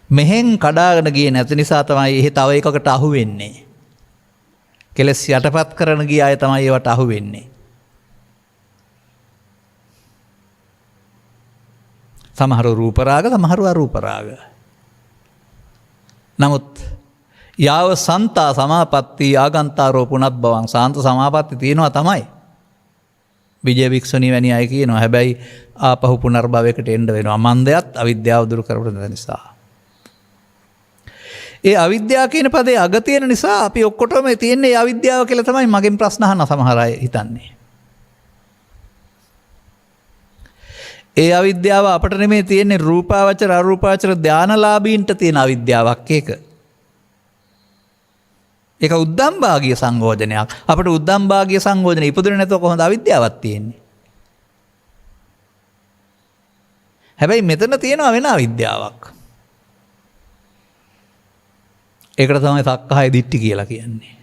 මෙහෙන් කඩාගෙන ගියේ නැති නිසා තමයි එහෙ තව එකකට අහු වෙන්නේ. කෙලස් යටපත් කරන ගිය අය තමයි ඒවට අහු වෙන්නේ. සමහරු රූප රාග, සමහරු අරූප රාග. නමුත් යාව සන්තා සමාපatti ආගන්තාරෝ පුනබ්බවං, සාන්ත සමාපatti තියෙනවා තමයි. විජය වික්ෂණී වැනි අය කියනවා. හැබැයි ආපහු පුනර්භවයකට එන්න වෙනවා. මන්දයත් අවිද්‍යාව දුරු කරපු නිසා. ඒ අවිද්‍යාව කියන පදේ අග තියෙන නිසා අපි ඔක්කොටම තියෙන්නේ අවිද්‍යාව කියලා තමයි මගෙන් ප්‍රශ්න අහන සමහර අය හිතන්නේ. ඒ අවිද්‍යාව අපට නෙමෙයි තියෙන්නේ, රූපාවචර අරූපාවචර ධානලාභීන්ට තියෙන අවිද්‍යාවක් ඒක. ඒක උද්දම්භාගීය සංයෝජනයක්. අපට උද්දම්භාගීය සංයෝජන ඉපදුනේ නැතුව කොහොමද අවිද්‍යාවක් තියෙන්නේ? හැබැයි මෙතන තියෙනවා වෙන අවිද්‍යාවක්. ඒකට තමයි සක්කාය දිට්ඨි කියලා කියන්නේ.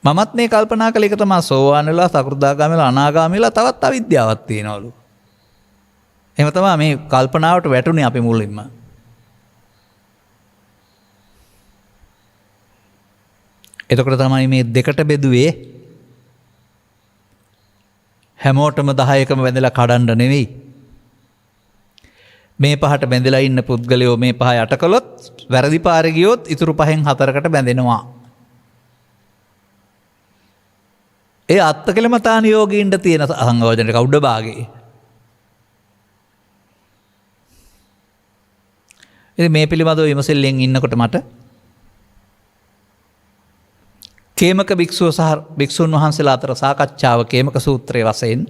මමත් මේ කල්පනා කළ එක තමයි සෝවාන් වෙලා, සකෘදාගාමී වෙලා, අනාගාමී වෙලා තවත් අවිද්‍යාවක් තියෙනවලු. එහෙම තමයි මේ කල්පනාවට වැටුනේ අපි මුලින්ම. එතකොට තමයි මේ දෙකට බෙදුවේ. හැමෝටම 10කම බැඳලා කඩන්න නෙවෙයි. මේ පහට බැඳලා ඉන්න පුද්ගලයෝ මේ පහ යට කළොත් වැරදි පාරේ ගියොත් ඉතුරු පහෙන් 4කට බැඳෙනවා. ඒ අත්තකලමතාන යෝගීන්ට තියෙන සංයෝජනයක උඩ භාගයේ. ඉතින් මේ පිළිබඳව විමසෙල්ලෙන් ඉන්නකොට මට කේමක භික්ෂුව සහ භික්ෂුන් වහන්සේලා අතර සාකච්ඡාව කේමක සූත්‍රයේ වශයෙන්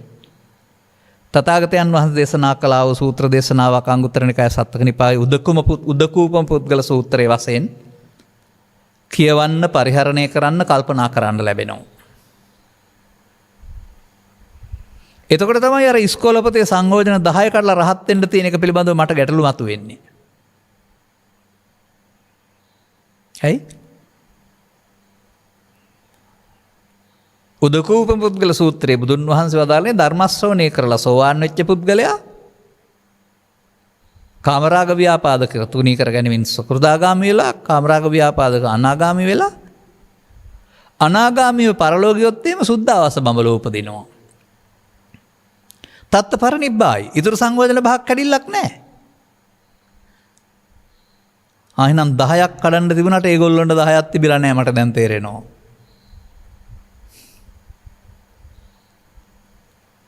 තථාගතයන් වහන්සේ දේශනා කළා වූ සූත්‍ර දේශනාවක් අංගුත්තර නිකාය සත්තක නිපායේ උදකූපම පුද්ගල සූත්‍රයේ වශයෙන් කියවන්න පරිහරණය කරන්න කල්පනා කරන්න ලැබෙනවා. එතකොට තමයි අර ඉස්කෝලපතේ සංයෝජන 10 කඩලා රහත් වෙන්න තියෙන එක පිළිබඳව මට ගැටලු මතුවෙන්නේ. ඇයි? උදකූප පුද්ගල සූත්‍රයේ බුදුන් වහන්සේ වදාළේ ධර්ම ශ්‍රවණය කරලා සෝවාන් වෙච්ච පුද්ගලයා කාමරාග ව්‍යාපාද කර තුනී කර ගැනීමෙන් සකෘදාගාමී වෙලා කාමරාග ව්‍යාපාදක අනාගාමී වෙලා අනාගාමීව පරලෝකියොත් එimhe සුද්ධාවාස බඹලෝ උපදිනවා. තත්ත පරිනිබ්බායි. ඊතර සංයෝජන භාග කැඩිල්ලක් නැහැ. ආයෙනම් 10ක් කඩන්න තිබුණාට ඒගොල්ලොන්ට 10ක් තිබිලා නැහැ මට දැන් තේරෙනවා.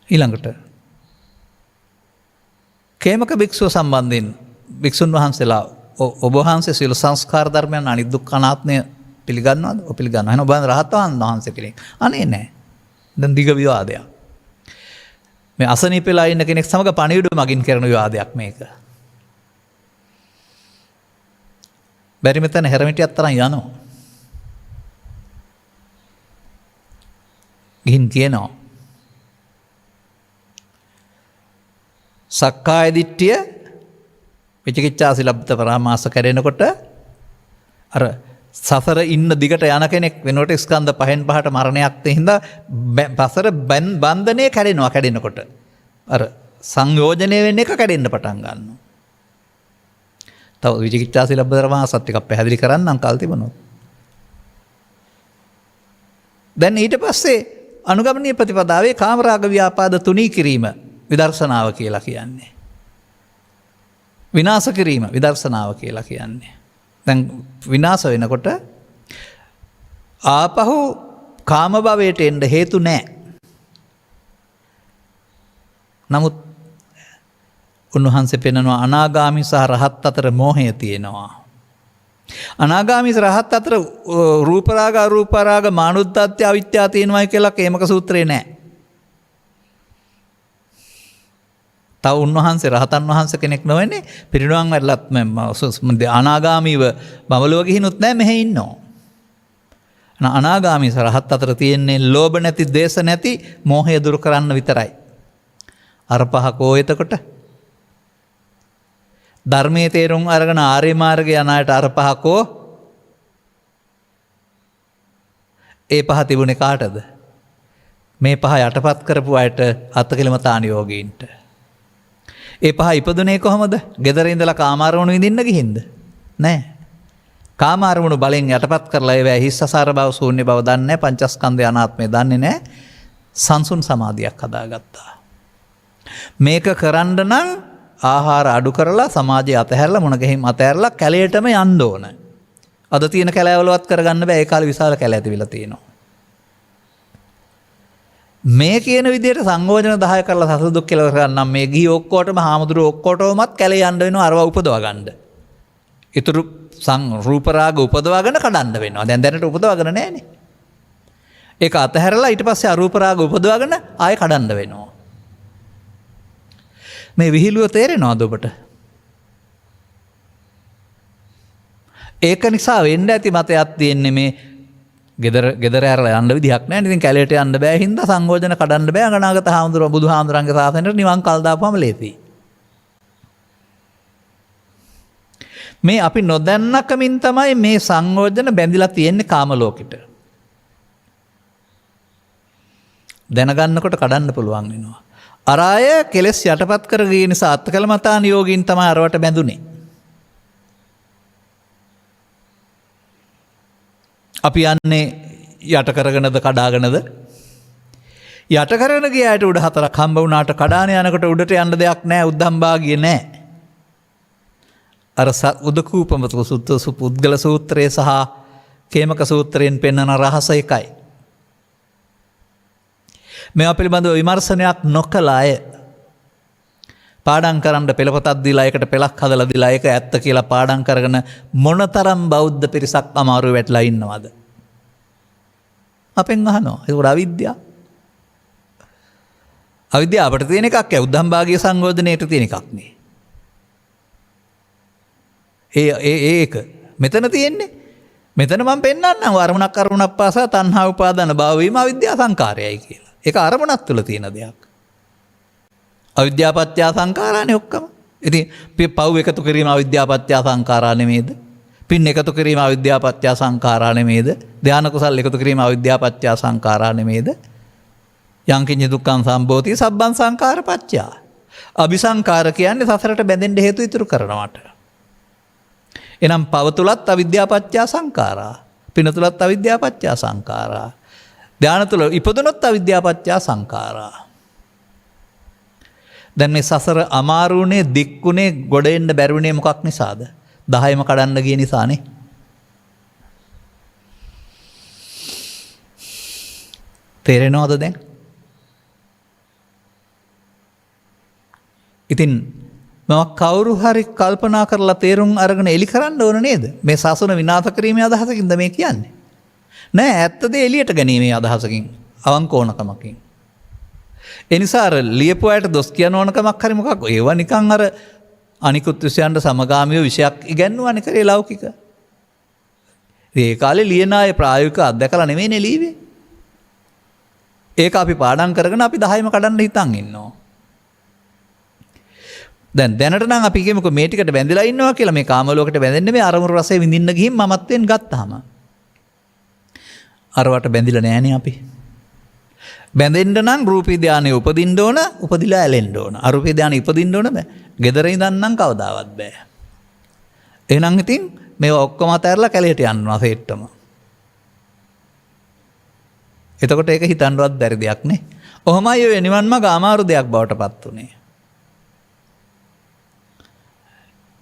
ඊළඟට කේමක භික්ෂුව සම්බන්ධයෙන් භික්ෂුන් වහන්සේලා ඔබ වහන්සේ සීල සංස්කාර ධර්මයන් අනිදුක්ඛ අනාත්මය පිළිගන්නවද? ඔය පිළිගන්නවා. එහෙනම් ඔබ රහතන් වහන්සේ කෙනෙක්. අනේ නෑ. දැන් දිග විවාදයක්. මේ අසනීපෙලා ඉන්න කෙනෙක් සමග පණිවිඩ මගින් කරන විවාදයක් මේක. බැරි මෙතන හැරමිටියක් තරම් යනවා. ගිහින් කියනවා සක්කාය දිට්ඨිය විචිකිච්ඡා සිලබ්බත පරාමාස කරනකොට අර සසර ඉන්න දිගට යන කෙනෙක් වෙනකොට ස්කන්ධ පහෙන් පහට මරණයක් තෙහිඳ සසර බන්ධනය කැඩෙනකොට අර සංයෝජනය වෙන්න එක කැඩෙන්න පටන් ගන්නවා. තව විචිකිච්ඡා සිලබ්බත පරාමාසත් ටිකක් පැහැදිලි කරන්නම් කල් තිබුණොත්. දැන් ඊට පස්සේ අනුගමනීය ප්‍රතිපදාවේ කාමරාග ව්‍යාපාද තුනී කිරීම විදර්ශනාව කියලා කියන්නේ. විනාශ කිරීම විදර්ශනාව කියලා කියන්නේ. දැන් විනාශ වෙනකොට ආපහු කාම භවයට එන්න හේතු නැහැ. නමුත් උන්වහන්සේ පෙන්වනවා අනාගාමී සහ රහත් අතර මෝහය තියෙනවා. අනාගාමී රහත් අතර රූප රාග අරූප රාග මානුද්දත්‍ය අවිත්‍යාව තියෙනවායි කියලා කේමක සූත්‍රේ නැහැ. තව උන්වහන්සේ රහතන් වහන්සේ කෙනෙක් නොවෙන්නේ පිරිනුවන් වැටලත් අනාගාමීව බඹලුව ගිහිනුත් නැහැ මෙහෙ ඉන්නවා. අනාගාමී රහත් අතර තියෙන්නේ ලෝභ නැති, දේශ නැති, මෝහය දුරු කරන්න විතරයි. අර පහකෝ එතකොට ධර්මයේ තේරුම් අරගෙන ආර්ය මාර්ගය යන අයට අර පහකෝ ඒ පහ තිබුණේ කාටද? මේ පහ යටපත් කරපු අයට අත්කලමතාන යෝගීන්ට. ඒ පහ ඉපදුනේ කොහොමද? ගෙදර ඉඳලා කාමාරවණු විඳින්න ගිහින්ද? නෑ. කාමාරවණු බලෙන් යටපත් කරලා ඒවැ හිස්සසාර බව, ශූන්‍ය බව දන්නේ නෑ, පංචස්කන්ධය අනාත්මය දන්නේ නෑ. සංසුන් සමාධියක් හදාගත්තා. මේක කරන්න නම් ආහාර අඩු කරලා සමාජය අතහැරලා මොන ගෙහිම් අතහැරලා කැලේටම යන්න ඕන. අද තියෙන කැලෑවලවත් කරගන්න බෑ. ඒ කාලේ විශාල කැලෑ තිබිලා තියෙනවා. මේ කියන විදිහට සංයෝජන 10 කරලා සසල දුක් කෙලවර කරන්නම් මේ ගිහි ඔක්කොටම හාමුදුරුවෝ ඔක්කොටමත් කැලේ යන්න වෙනවා අරවා උපදවා ගන්න. ඊතුරු රූප රාග උපදවාගෙන කඩන්න වෙනවා. දැන් දැනට උපදවාගෙන නැහැනේ. ඒක අතහැරලා ඊට පස්සේ අරූප රාග උපදවාගෙන ආයෙ කඩන්න වෙනවා. මේ විහිළුව තේරෙනවද ඔබට? ඒක නිසා වෙන්න ඇති මතයක් තියෙන්නේ මේ ගෙදර ඇරලා යන්න විදිහක් නැහැ. ඉතින් කැලේට යන්න බෑ හින්දා සංයෝජන කඩන්න බෑ. අනාගත හාමුදුරුවෝ බුදුහාමුදුරන්ගේ සාසනෙට නිවන් කල් දාපුවම ලේසි. මේ අපි නොදන්නකමින් තමයි මේ සංයෝජන බැඳිලා තියෙන්නේ කාම ලෝකෙට. දැනගන්නකොට කඩන්න පුළුවන් වෙනවා. අරාය කෙලස් යටපත් කරගෙන නිසා අත්කලමතාන යෝගීන් තමයි අරවට බැඳුනේ. අපි යන්නේ යට කරගෙනද කඩාගෙනද? යට කරන ගියාට උඩ 4ක් හම්බ වුණාට කඩාන යනකොට උඩට යන්න දෙයක් නැහැ උද්දම්භාගිය නැහැ. අර උදකූපමතු සූත්‍ර පුද්ගල සූත්‍රයේ සහ කේමක සූත්‍රයෙන් පෙන්වන රහස එකයි. මේවා පිළිබඳව විමර්ශනයක් නොකළ අය පාඩම් කරන්න පෙළපතක් දීලා ඒකට පෙළක් හදලා දීලා ඒක ඇත්ත කියලා පාඩම් කරගෙන මොනතරම් බෞද්ධ පිරිසක් අමාරුවේ වැටලා ඉන්නවද? අපෙන් අහනවා. ඒක අවිද්‍යාව. අවිද්‍යාව අපිට තියෙන එකක් ඈ උද්දම්භාගිය සංයෝජනයේට තියෙන එකක් නේ. ඒක මෙතන තියෙන්නේ. මෙතන මම පෙන්නන්නම් අරමුණක් පාසා තණ්හා උපාදාන භව වීම අවිද්‍යා සංකාරයයි කියලා. ඒක අරමුණක් තුල තියෙන දෙයක්. අවිද්‍යාපත්‍ය සංකාරානේ ඔක්කොම. ඉතින් පව් එකතු කිරීම අවිද්‍යාපත්‍ය සංකාරා නෙමේද? පින් එකතු කිරීම අවිද්‍යාපත්‍ය සංකාරා නෙමේද? ධාන කුසල් එකතු කිරීම අවිද්‍යාපත්‍ය සංකාරා නෙමේද? යංකින්ච දුක්ඛං සම්භෝති සබ්බං සංඛාරපච්චය. අபிසංකාර කියන්නේ සසරට බැඳෙන්න හේතු ඉතුරු කරනවට. එනම් පව තුලත් අවිද්‍යාපච්චය සංඛාරා. පින තුලත් අවිද්‍යාපච්චය සංඛාරා. ධාන තුල ඉපදුනොත් අවිද්‍යාපච්චය සංඛාරා. දැන් මේ සසර අමාරුනේ දික්කුනේ ගොඩ එන්න බැරුනේ මොකක් නිසාද? 10ම කඩන්න ගිය නිසානේ. තේරෙනවද දැන්? ඉතින් මම කවුරු හරි කල්පනා කරලා තේරුම් අරගෙන එලි කරන්න ඕන නේද? මේ සසුන විනාශ කිරීමේ අදහසකින්ද මේ කියන්නේ? නෑ ඇත්තද එලියට ගැනීමේ අදහසකින් අවංක ඕනකමකින්. ඒ නිසා අර ලියපු අයට දොස් කියන ඕනකමක් හරි මොකක් ඒවා නිකන් අර අනිකුත් විෂයන්ට සමගාමීව විෂයක් ඉගැන්වුවානේ කරේ ලෞකික. ඒ කාලේ ලියන අය ප්‍රායෝගික අත්දැකලා නෙමෙයිනේ ලියවේ. ඒක අපි පාඩම් කරගෙන අපි 10ම කඩන්න හිතන් ඉන්නවා. දැන් දැනට නම් අපි කියමුකෝ මේ ටිකට බැඳලා ඉන්නවා කියලා මේ කාම ලෝකෙට බැඳෙන්නේ මේ අරමුණු රසය විඳින්න ගිහින් මමත්වෙන් ගත්තාම. අරවට බැඳිලා නෑනේ අපි. බැඳෙන්න නම් රූපී ධානයේ උපදින්න ඕන, උපදිලා ඇලෙන්න ඕන. අරූපී ධානයේ උපදින්න ඕන බෑ. gedara ඉඳන් නම් කවදාවත් බෑ. එහෙනම් ඉතින් මේවා ඔක්කොම අතහැරලා කැලේට යනවා සෙට්ටම. එතකොට ඒක හිතන්නවත් බැරි දෙයක් නේ. ඔහොමයි ඔය නිවන් මාර්ග අමාරු දෙයක් බවට පත් උනේ.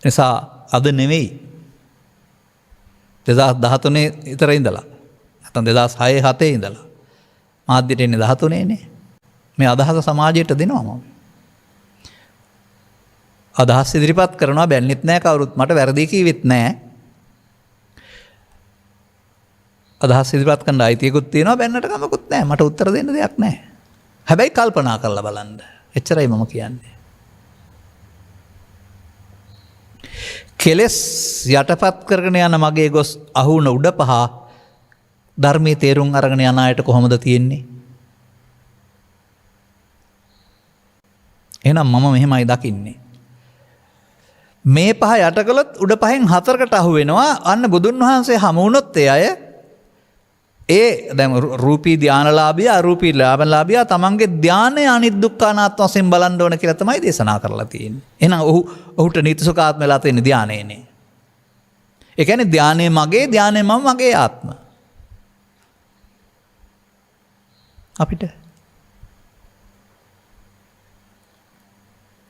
නිසා අද නෙවෙයි 2013 ඉතර ඉඳලා නැත්නම් 2006 7 ඉඳලා මාධ්‍යට එන්නේ 13 නේ. මේ අදහස සමාජයට දෙනවා මම. අදහස් ඉදිරිපත් කරනවා බැන්නෙත් නැහැ කවුරුත් මට වැරදි කිව්වෙත් නැහැ. අදහස් ඉදිරිපත් කරන්න අයිතියකුත් තියෙනවා බැන්නට කමකුත් නැහැ. මට උත්තර දෙන්න දෙයක් නැහැ. හැබැයි කල්පනා කරලා බලන්න. එච්චරයි මම කියන්නේ. කෙලස් යටපත් කරගෙන යන මගේ ගොස් අහුන උඩ පහ ධර්මයේ තේරුම් අරගෙන යන අයට කොහොමද තියෙන්නේ? එහෙනම් මම මෙහෙමයි දකින්නේ. මේ පහ යට කළොත් උඩ පහෙන් හතරකට අහු වෙනවා. අන්න බුදුන් වහන්සේ හමු වුණොත් ඒ දැන් රූපී ධානලාභියා අරූපී ලාභලාභියා තමන්ගේ ධානය අනිදුක්ඛානාත්ම වශයෙන් බලන්න ඕන කියලා තමයි දේශනා කරලා තියෙන්නේ. එහෙනම් ඔහුට නිත්‍යසුඛාත්ම වෙලා තියෙන ධානයනේ. ඒ කියන්නේ ධානය මගේ, ධානය මම මගේ ආත්ම. අපිට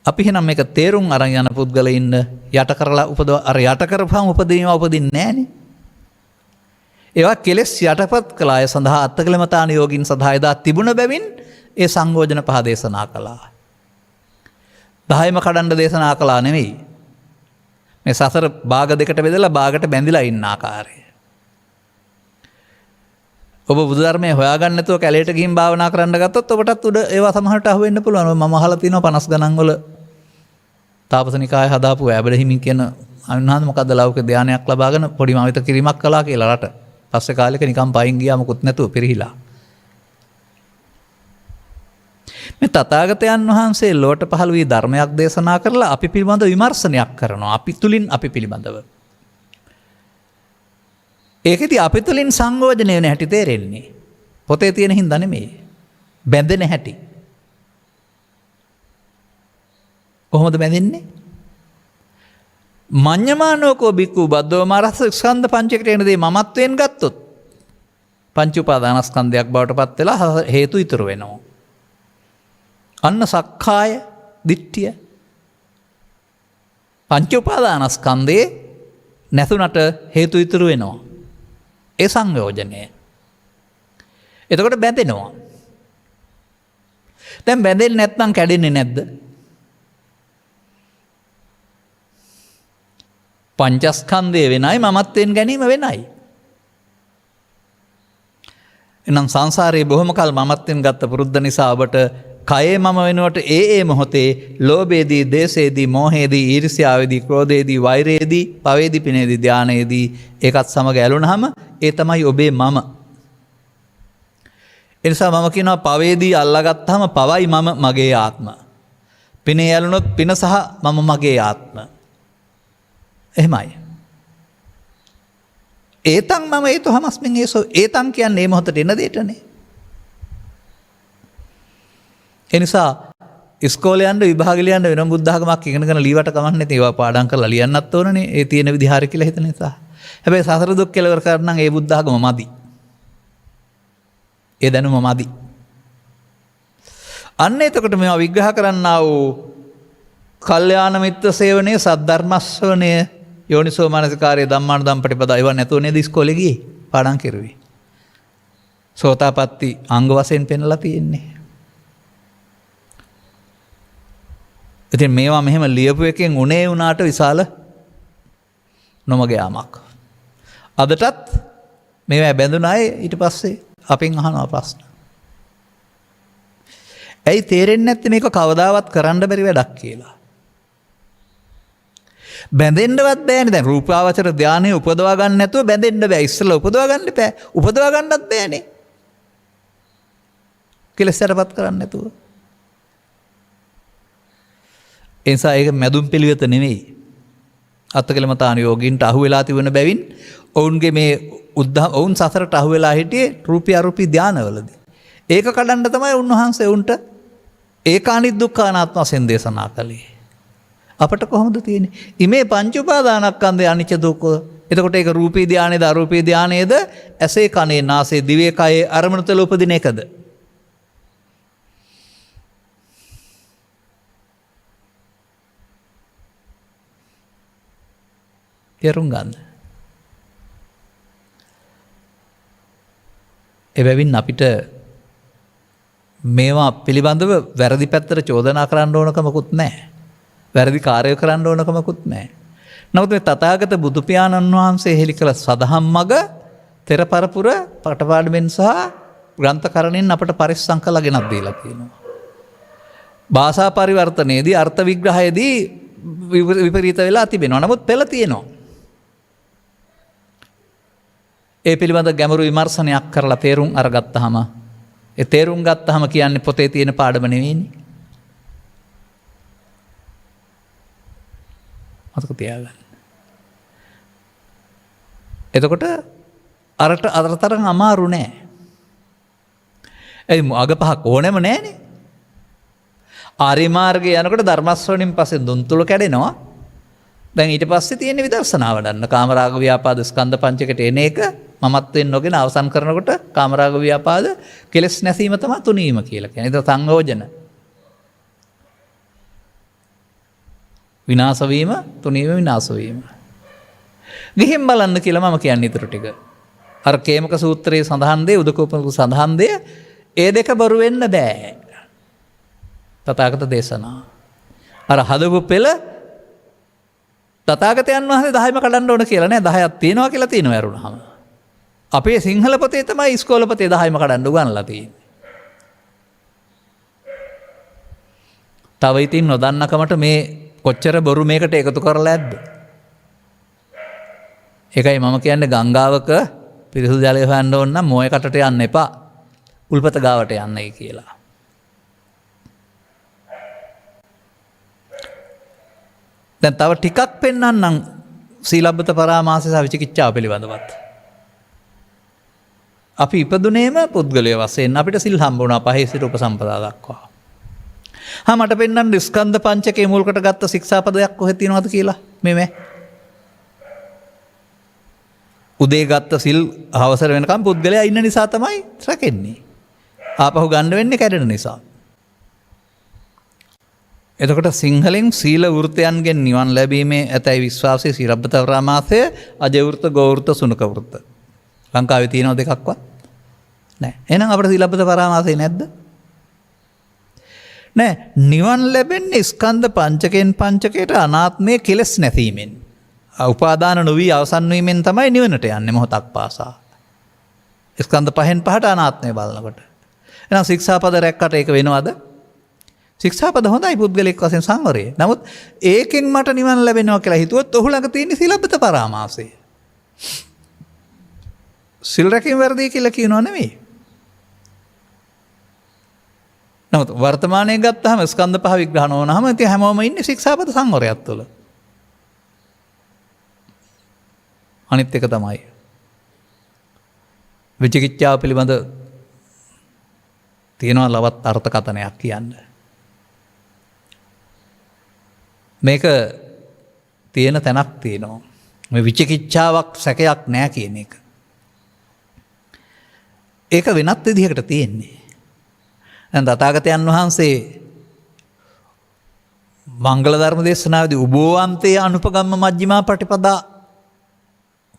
අපි එහෙනම් මේක තේරුම් අරන් යන පුද්ගලයින්න යට කරලා අර යට කරපුවම උපදීම උපදින්නේ නැහනේ. ඒවා කෙලෙස් යටපත් කළ අය සඳහා අත්තකලමතාන යෝගින් සඳහා එදා තිබුණ බැවින් ඒ සංයෝජන පහ දේශනා කළා. 10ම කඩන්න දේශනා කළා නෙවෙයි. මේ සසර භාග දෙකට බෙදලා භාගට බැඳිලා ඉන්න ආකාරය. ඔබ බුදුධර්මයේ හොයාගන්න නැතුව කැලේට ගිහින් භාවනා කරන්න ගත්තොත් ඔබටත් උඩ ඒවා සමහරට අහු වෙන්න පුළුවන්. මම අහලා තියෙනවා 50 ගණන් වල තාපසනිකාය හදාපු වැබඩ හිමින් කියන අනුන්හාඳ මොකද්ද ලෞකික ධානයක් ලබාගෙන පොඩි මවිත කිරීමක් කළා කියලා රට. පස්සේ කාලෙක නිකන් පයින් ගියා මොකුත් නැතුව පිරිහිලා. මේ තථාගතයන් වහන්සේ ලෝට පහළ වී ධර්මයක් දේශනා කරලා අපි පිළිබඳව විමර්ශනයක් කරනවා. අපි තුලින් අපි පිළිබඳව. ඒකෙදි අපි තුලින් සංයෝජනය වෙන හැටි තේරෙන්නේ. පොතේ තියෙන හින්දා නෙමෙයි. බැඳෙන හැටි. කොහොමද බැඳෙන්නේ? මඤ්ඤමානෝකෝ බික්ඛු බද්දෝ මාරස්ස ස්කන්ධ පංචකට එන දේ මමත්වයෙන් ගත්තොත් පංච උපාදානස්කන්ධයක් බවට පත් වෙලා හේතු ඉතුරු වෙනවා. අන්න සක්කාය දිට්ඨිය. පංච උපාදානස්කන්ධේ නැතුණට හේතු ඉතුරු වෙනවා. ඒ සංයෝජනය. එතකොට බැඳෙනවා. දැන් බැඳෙන්නේ නැත්නම් කැඩෙන්නේ නැද්ද? පංචස්කන්ධය වෙනයි මමත්වයෙන් ගැනීම වෙනයි. එනම් සංසාරයේ බොහොම කල් මමත්වෙන් ගත්ත පුරුද්ද නිසා ඔබට කයේ මම වෙනුවට ඒ මොහොතේ ලෝභයේදී, දේශයේදී, මෝහයේදී, ඊර්ෂ්‍යාවේදී, ක්‍රෝධයේදී, වෛරයේදී, පවේදී, පිනේදී, ධානයේදී ඒකත් සමග ඇලුනහම ඒ තමයි ඔබේ මම. ඒ නිසා මම කියනවා පවේදී අල්ලාගත්තාම පවයි මම මගේ ආත්ම. පිනේ ඇලුනොත් පින සහ මම මගේ ආත්ම. එහෙමයි. ඒතන් මම ඒතු හමස්මින් ඒසෝ ඒතන් කියන්නේ මේ මොහොතට එන දෙයටනේ. ඒ නිසා ඉස්කෝලේ යන්න විභාගෙට යන්න වෙන බුද්ධ학මක් ඉගෙනගෙන ලීවට කමක් නැති ඒවා පාඩම් කරලා ලියන්නත් ඕනනේ. ඒ තියෙන විදිහ හරි කියලා හිතන නිසා. හැබැයි සසර දුක් කෙලවර කරන්න ඒ බුද්ධ학ම මදි. ඒ දැනුම මදි. අන්න එතකොට මේවා විග්‍රහ කරන්නා වූ කල්යාණ මිත්‍ර සේවනයේ සද්ධර්මස්වණය යෝනිසෝ මනසිකාරයේ ධම්මානුධම්ම ප්‍රතිපදා ඒවා නැතුව නේද ඉස්කෝලේ ගියේ පාඩම් කරුවේ. සෝතාපට්ටි අංග වශයෙන් පෙන්ලා තියෙන්නේ. ඉතින් මේවා මෙහෙම ලියපු එකෙන් උනේ උනාට විශාල නොමග යාමක්. අදටත් මේවා බැඳුන අය ඊට පස්සේ අපෙන් අහනවා ප්‍රශ්න. ඇයි තේරෙන්නේ නැත්තේ මේක කවදාවත් කරන්න බැරි වැඩක් කියලා? බැඳෙන්නවත් බෑනේ. දැන් රූපාවචර ධානයේ උපදවා ගන්න නැතුව බැඳෙන්න බෑ. ඉස්සෙල්ලා උපදවා ගන්න බෑ. උපදවා ගන්නත් බෑනේ. කෙලෙසටපත් කරන්න නැතුව. ඒ නිසා ඒක මැදුම් පිළිවෙත නෙමෙයි. අත්කලමතාන යෝගීන්ට අහු වෙලා තිබෙන බැවින් ඔවුන්ගේ මේ ඔවුන් සසරට අහු වෙලා හිටියේ රූපී අරූපී ධානවලදී. ඒක කඩන්න තමයි උන්වහන්සේ උන්ට ඒකානිත් දුක්ඛානාත්ම වශයෙන් දේශනා කළේ. අපට කොහොමද තියෙන්නේ? ඉමේ පංච උපාදානස්කන්ධය අනිච්ච දුක්ඛ. එතකොට ඒක රූපී ධානයේද අරූපී ධානයේද ඇසේ කනේ නාසයේ දිවේ කයේ අරමුණු තුළ උපදින එකද? තේරුම් ගන්න. එබැවින් අපිට මේවා පිළිබඳව වැරදි පැත්තට චෝදනා කරන්න ඕනකමකුත් නැහැ. වැරදි කාර්ය කරන්න ඕනකමකුත් නැහැ. නමුත් මේ තථාගත බුදු පියාණන් වහන්සේ හෙළි කළ සදහම් මඟ තෙර පරපුර පටපාඩමෙන් සහ ග්‍රන්ථකරණයෙන් අපට පරිස්සම් කරලා ගෙනත් දීලා තියෙනවා. භාෂා පරිවර්තනයේදී අර්ථ විග්‍රහයේදී විපරීත වෙලා තිබෙනවා. නමුත් පෙළ තියෙනවා. ඒ පිළිබඳ ගැඹුරු විමර්ශනයක් කරලා තේරුම් අරගත්තාම ඒ තේරුම් ගත්තාම කියන්නේ පොතේ තියෙන පාඩම නෙවෙයිනේ. මතක තියාගන්න. එතකොට අරතරන් අමාරු නෑ. ඒ අග පහක් ඕනෙම නෑනේ. ආර්ය මාර්ගයේ යනකොට ධර්මස්වණින් පස්සේ දුන්තුල කැඩෙනවා. දැන් ඊට පස්සේ තියෙන විදර්ශනා වඩන්න කාමරාග ව්‍යාපාද ස්කන්ධ පංචකයට එන එක මමත්වෙන් නොගෙන අවසන් කරනකොට කාමරාග ව්‍යාපාද කෙලස් නැසීම තමයි තුනීම කියලා කියන්නේ. ඒක සංයෝජන. විනාශ වීම, තුනීම විනාශ වීම. ගිහින් බලන්න කියලා මම කියන්නේ ඊටු ටික. අර කේමක සූත්‍රයේ සඳහන් දේ උදකෝපනික සඳහන් දේ ඒ දෙක බරු වෙන්න බෑ. තථාගත දේශනා. අර හදපු පෙළ තථාගතයන් වහන්සේ 10ම කඩන්න ඕන කියලා නෑ 10ක් තියෙනවා කියලා තියෙනවා ඇරුණාම. අපේ සිංහල පොතේ තමයි ඉස්කෝල පොතේ 10ම කඩන්න උගන්ලා තියෙන්නේ. තව ඉතින් නොදන්නකමට මේ කොච්චර බොරු මේකට එකතු කරලා ඇද්ද? ඒකයි මම කියන්නේ ගංගාවක පිරිසුදු ජලය හොයන්න ඕන නම් මොය කටට යන්න එපා. උල්පත ගාවට යන්නයි කියලා. දැන් තව ටිකක් පෙන්වන්නම් සීලබ්බත පරාමාස සහ විචිකිච්ඡාව පිළිබඳවත්. අපි ඉපදුනේම පුද්ගලය වශයෙන් අපිට සිල් හම්බ වුණා පහේ සිට උපසම්පදා දක්වා. මට පෙන්වන්න ස්කන්ධ පංචකයේ මුල්කට ගත්ත ශික්ෂාපදයක් කොහෙද තියෙනවද කියලා මේ උදේ ගත්ත සිල් අවසර වෙනකම් පුද්ගලයා ඉන්න නිසා තමයි රැකෙන්නේ. ආපහු ගන්න වෙන්නේ කැඩෙන නිසා. එතකොට සිංහලෙන් සීල වෘතයන්ගෙන් නිවන් ලැබීමේ ඇතැයි විශ්වාසය සිරබ්බත පරාමාසය අජවෘත ගෝවෘත සුනක වෘත. ලංකාවේ තියෙනව දෙකක්වත් නෑ. එහෙනම් අපිට සීලබ්බත පරාමාසය නැද්ද? නෑ. නිවන් ලැබෙන්නේ ස්කන්ධ පංචකයෙන් පංචකයට අනාත්මයේ කෙලස් නැසීමෙන්. උපාදාන නොවි අවසන් වීමෙන් තමයි නිවනට යන්නේ මොහොතක් පාසා. ස්කන්ධ පහෙන් පහට අනාත්මය බලනකොට. එහෙනම් ශික්ෂාපද රැක්කට ඒක වෙනවද? ශික්ෂාපද හොඳයි පුද්ගලෙක් වශයෙන් සංවරය. නමුත් ඒකෙන් මට නිවන් ලැබෙනවා කියලා හිතුවොත් ඔහු ළඟ තියෙන සීලබ්බත පරාමාසය. සිල් රැකීම වැරදි කියලා කියනවා නෙමෙයි. නමුත් වර්තමානයේ ගත්තාම ස්කන්ධ පහ විග්‍රහ නොවනහම ඉතින් හැමෝම ඉන්නේ ශික්ෂාපද සංවරයක් තුළ. අනිත් එක තමයි විචිකිච්ඡාව පිළිබඳ තියෙනවා ලවත් අර්ථකථනයක් කියන්න. මේක තියෙන තැනක් තියෙනවා. මේ විචිකිච්ඡාවක් සැකයක් නෑ කියන එක. ඒක වෙනත් විදිහකට තියෙන්නේ. දැන් තථාගතයන් වහන්සේ මංගල ධර්ම දේශනාවේදී උභෝවන්තේ අනුපගම්ම මජ්ක්‍ධිමා පටිපදා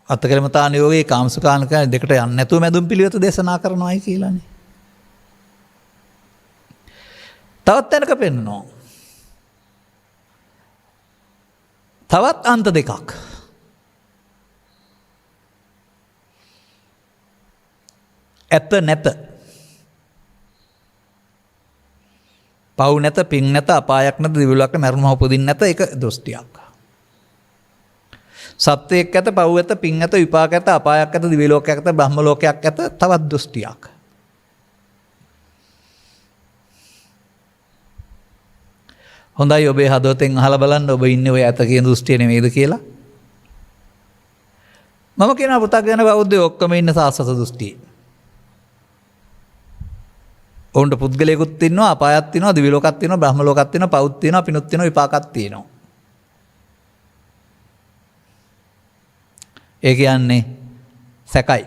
අත්කලමතාන යෝගේ කාමසුඛානික දෙකට යන්නේ නැතුව මැදුම් පිළිවෙත දේශනා කරනවායි කියලානේ. තවත් තැනක පෙන්නනවා. තවත් අන්ත දෙකක්. ඇත නැත. පව් නැත, පින් නැත, අපායක් නැත, දිවිලෝක මරණම උපදින්න නැත ඒක දෘෂ්ටියක්. සත්‍යයක් ඇත, පව් ඇත, පින් ඇත, විපාක ඇත, අපායක් ඇත, දිවිලෝකයක් ඇත, බ්‍රහ්ම ලෝකයක් ඇත තවත් දෘෂ්ටියක්. හොඳයි ඔබේ හදවතෙන් අහලා බලන්න ඔබ ඉන්නේ ඔය ඇත කියන දෘෂ්ටිය නෙමෙයිද කියලා. මම කියන පුතග්ජන බෞද්ධයෝ ඔක්කොම ඉන්න සාස්වත දෘෂ්ටියේ. ඔවුන්ට පුද්ගලයෙකුත් ඉන්නවා, අපායක් තියෙනවා, දිවි ලෝකයක් තියෙනවා, බ්‍රහ්ම ලෝකයක් තියෙනවා, පවුත් තියෙනවා, පිනුත් තියෙනවා, විපාකයක් තියෙනවා. ඒ කියන්නේ සැකයි.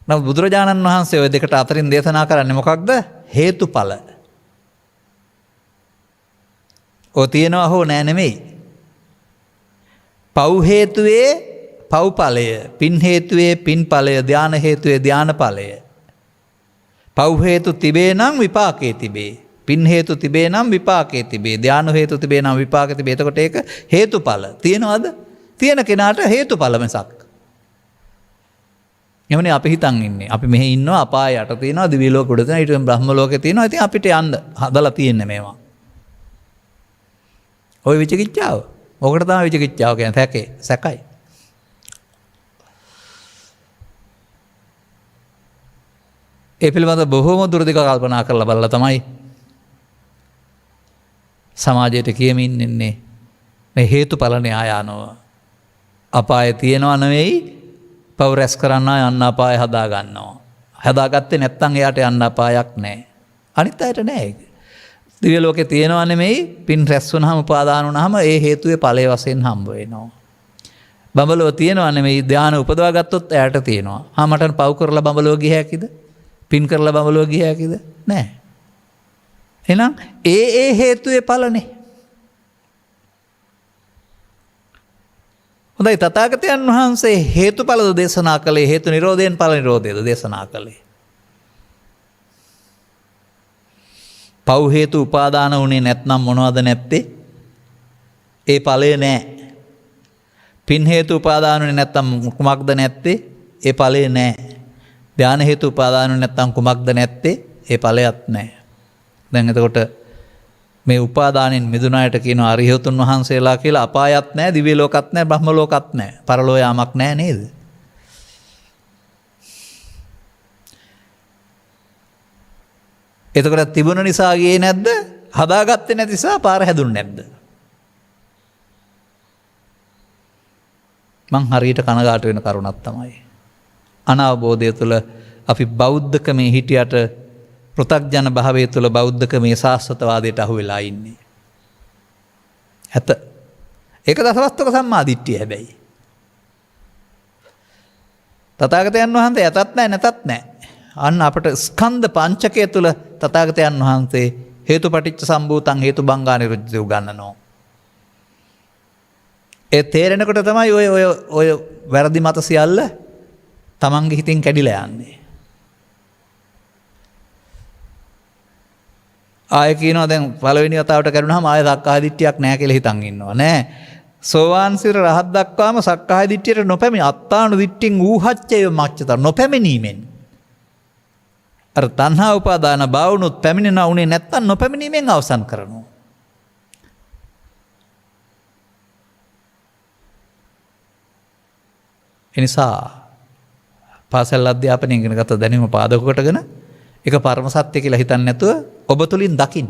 නමුත් බුදුරජාණන් වහන්සේ ওই දෙකට අතරින් දේශනා කරන්නේ මොකක්ද? හේතුඵල. ඔය තියනවා හෝ නෑ නෙමෙයි. පව් හේතුවේ පව් ඵලය, පින් හේතුවේ පින් ඵලය, ධාන හේතුවේ ධාන ඵලය. පව් හේතු තිබේ නම් විපාකේ තිබේ. පින් හේතු තිබේ නම් විපාකේ තිබේ. ධාන හේතු තිබේ නම් විපාකේ තිබේ. එතකොට ඒක හේතුඵල. තියනවද? තියෙන කෙනාට හේතුඵල මිසක්. එමනේ අපි හිතන් ඉන්නේ. අපි මෙහි ඉන්නවා, අපාය යට තියෙනවා, දිවි ලෝක උඩ තියෙනවා, ඊට බ්‍රහ්ම ලෝකේ තියෙනවා. ඉතින් අපිට යන්න හදලා තියෙන්නේ මේවා. ඔය විචිකිච්ඡාව. ඔකට තමයි විචිකිච්ඡාව කියන්නේ සැකයි. ඒ පිළිබඳව බොහෝම දුරදිග කල්පනා කරලා බලලා තමයි සමාජයට කියමින් ඉන්නේ මේ හේතුඵල න්‍යායානව. අපාය තියෙනවා නෙවෙයි, පව් රැස් කරන්න යන්න අපාය හදා ගන්නවා. හදාගත්තේ නැත්නම් එයාට යන්න අපායක් නැහැ. අනිත් අයට නැහැ ඒක. දිව්‍ය ලෝකේ තියෙනවා නෙමෙයි, පින් රැස් වුණාම උපාදාන වුණාම ඒ හේතුවේ ඵලයේ වශයෙන් හම්බ වෙනවා. බඹලෝ තියෙනවා නෙමෙයි, ධානය උපදවා ගත්තොත් එයාට තියෙනවා. මට පව් කරලා බඹලෝ ගිය හැකිද? පින් කරලා බඹලෝ ගිය හැකිද? නැහැ. එහෙනම් ඒ හේතුවේ ඵලනේ. හොඳයි, තථාගතයන් වහන්සේ හේතුඵලද දේශනා කළේ, හේතු නිරෝධයෙන් ඵල නිරෝධයද දේශනා කළේ? පව් හේතු උපාදාන වුණේ නැත්නම් මොනවද නැත්තේ? ඒ ඵලය නැහැ. පින් හේතු උපාදාන වුණේ නැත්නම් කුමක්ද නැත්තේ? ඒ ඵලය නැහැ. ධාන හේතු උපාදාන වුණේ නැත්නම් කුමක්ද නැත්තේ? ඒ ඵලයක් නැහැ. දැන් එතකොට මේ උපාදානෙන් මිදුණ අයට කියනවා අරිහතුන් වහන්සේලා කියලා. අපායක් නැහැ, දිව්‍ය ලෝකත් නැහැ, බ්‍රහ්ම ලෝකත් නැහැ, පරලෝ යාමක් නැහැ නේද? එතකොට තිබුණ නිසා ගියේ නැද්ද? හදාගත්තේ නැති නිසා පාර හැදුන්නේ නැද්ද? මං හරියට කනගාටු වෙන කරුණක් තමයි. අනවබෝධය තුළ අපි බෞද්ධකමේ හිටියට පෘථග්ජන භාවය තුළ බෞද්ධකමේ සාස්වතවාදයට අහු වෙලා ඉන්නේ. ඇත. ඒක දසවස්තුක සම්මාදිට්ඨිය හැබැයි. තථාගතයන් වහන්සේ ඇතත් නැහැ නැතත් නැහැ. අන්න අපට ස්කන්ධ පංචකය තුළ තථාගතයන් වහන්සේ හේතු පටිච්ච සම්භූතං හේතු බංගා නිරුද්ධ උගන්වනවා. ඒ තේරෙනකොට තමයි ඔය වැරදි මත සියල්ල තමන්ගේ හිතින් කැඩිලා යන්නේ. ආය කියනවා දැන් පළවෙනි වතාවට කරුණාම ආය සක්කාය දිට්ඨියක් නැහැ කියලා හිතන් ඉන්නවා. නෑ. සෝවාන් සිර රහත් දක්වාම සක්කාය දිට්ඨියට නොපැමිණ අත්තානු දිට්ඨින් ඌහච්චය මච්චත නොපැමිණීමෙන් අර තණ්හා උපාදාන භාවනුත් පැමිණෙනා උනේ නැත්තම් නොපැමිණීමෙන් අවසන් කරනවා. එනිසා පාසල් අධ්‍යාපනය ඉගෙන ගත දැනීම පාදක කොටගෙන ඒක පරම සත්‍ය කියලා හිතන්නේ නැතුව ඔබ තුලින් දකින්න.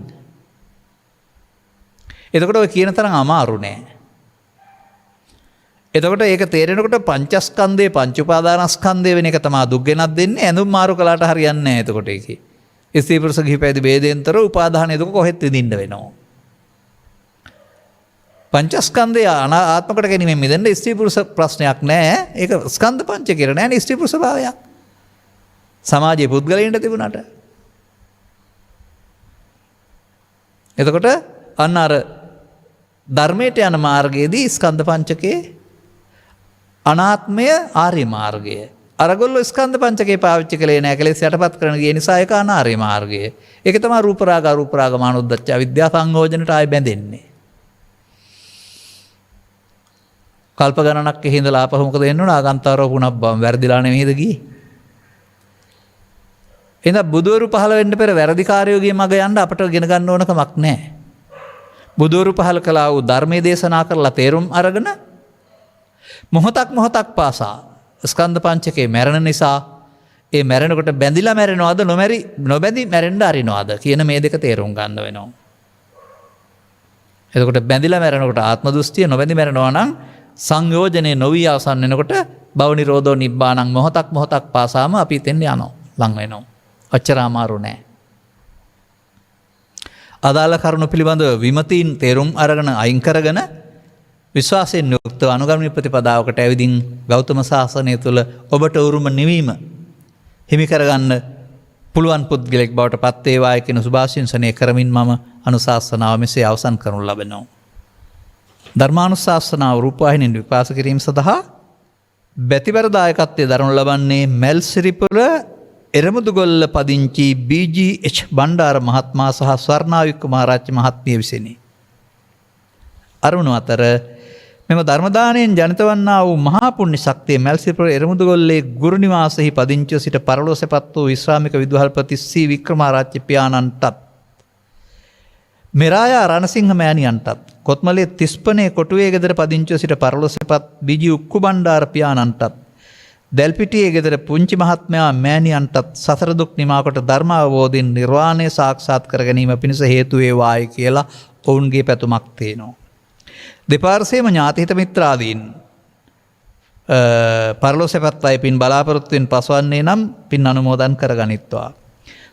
එතකොට ඔය කියන තරම් අමාරු නෑ. එතකොට ඒක තේරෙනකොට පංචස්කන්ධේ පංච උපාදානස්කන්ධය වෙන එක තමයි දුක් ගෙනත් දෙන්නේ. ඇඳුම් මාරු කළාට හරියන්නේ නැහැ. එතකොට ඒකේ ස්ත්‍රී පුරුෂ ගිහිපැදි ભેදෙන්තර උපාදානය දුක කොහෙත් විඳින්න වෙනවා. පංචස්කන්ධය ආත්මකට ගැනීමෙන් මිදෙන්න ස්ත්‍රී පුරුෂ ප්‍රශ්නයක් නැහැ. ඒක ස්කන්ධ පංච කියලා නෑනේ ස්ත්‍රී පුරුෂ භාවයක්. සමාජයේ පුද්ගලයන්ට තිබුණාට. එතකොට අන්න අර ධර්මයට යන මාර්ගයේදී ස්කන්ධ පංචකේ අනාත්මය ආර්ය මාර්ගය. අරගොල්ලෝ ස්කන්ධ පංචකේ පාවිච්චි කළේ නැහැ. කෙලෙස් යටපත් කරන ගිය නිසා ඒක අනාර්ය මාර්ගය. ඒක තමයි රූප රාග අරූප රාග මානෝද්දච්ච අවිද්‍යා සංයෝජනට ආයි බැඳෙන්නේ. කල්ප ගණනක් එහෙඳලා ආපහු මොකද වෙන්න ඕන? ආගන්තාරෝ පුනබ්බම් වැරදිලා නෙමෙයිද ගියේ? එහෙනම් බුදවරු පහළ වෙන්න පෙර වැරදිකාරයෝගේ මග යන්න අපට ගෙන ගන්න ඕන කමක් නැහැ. බුදවරු පහළ කළා වූ ධර්මයේ දේශනා කරලා තේරුම් අරගෙන මොහොතක් පාසා ස්කන්ධ පංචකේ මැරෙන නිසා ඒ මැරෙනකොට බැඳිලා මැරෙනවද නොබැඳි මැරෙන්න අරිනවද කියන මේ දෙක තේරුම් ගන්න වෙනවා. එතකොට බැඳිලා මැරෙනකොට ආත්ම දෘෂ්ටිය නොබැඳි මැරෙනවා නම් සංයෝජනේ නොවි අවසන් වෙනකොට භව නිරෝධෝ නිබ්බානං මොහොතක් පාසාම අපි එතෙන් යනවා ලං වෙනවා. අච්චර අමාරු නෑ. අදාළ කරුණු පිළිබඳව විමතීන් තේරුම් අරගෙන අයින් කරගෙන විශ්වාසයෙන් යුක්තව අනුගමන ප්‍රතිපදාවකට ඇවිදින් ගෞතම සාසනය තුළ ඔබට උරුම නිවීම හිමි කරගන්න පුළුවන් පුද්ගලෙක් බවට පත් වේවායි කියන සුභාශිංසනය කරමින් මම අනුශාසනාව මෙසේ අවසන් කරනු ලබනවා. ධර්මානුශාසනාව රූපවාහිනියෙන් විකාශ කිරීම සඳහා බැතිබර දායකත්වයේ දරනු ලබන්නේ මල්සිරිපුර එරමුදුගොල්ල පදිංචි BGH බණ්ඩාර මහත්මයා සහ ස්වර්ණාවික්ක මහරජ මහත්මිය විසිනි. අරුණ අතර මෙම ධර්මදානයෙන් ජනිත වන්නා වූ මහා පුණ්‍ය ශක්තිය මල්සිරිපුර එරමුදුගොල්ලේ ගුරු නිවාසෙහි පදිංචිව සිට පරලෝසපත් වූ විශ්‍රාමික විදුහල්පති සී වික්‍රමාරච්චි පියාණන්ටත් මෙරායා රණසිංහ මෑණියන්ටත් කොත්මලේ තිස්පනේ කොටුවේ ගෙදර පදිංචිව සිට පරලෝසපත් BG උක්කු බණ්ඩාර පියාණන්ටත් දැල්පිටියේ ගෙදර පුංචි මහත්මයා මෑණියන්ටත් සසර දුක් නිමාකොට ධර්ම අවබෝධයෙන් නිර්වාණය සාක්ෂාත් කර ගැනීම පිණිස හේතු වේවායි කියලා ඔවුන්ගේ පැතුමක් තියෙනවා. දෙපාර්ශ්වයේම ඥාතිහිත මිත්‍රාදීන් පරලෝසපත් අය පින් බලාපොරොත්තුෙන් පසුවන්නේ නම් පින් අනුමෝදන් කරගනිත්වා.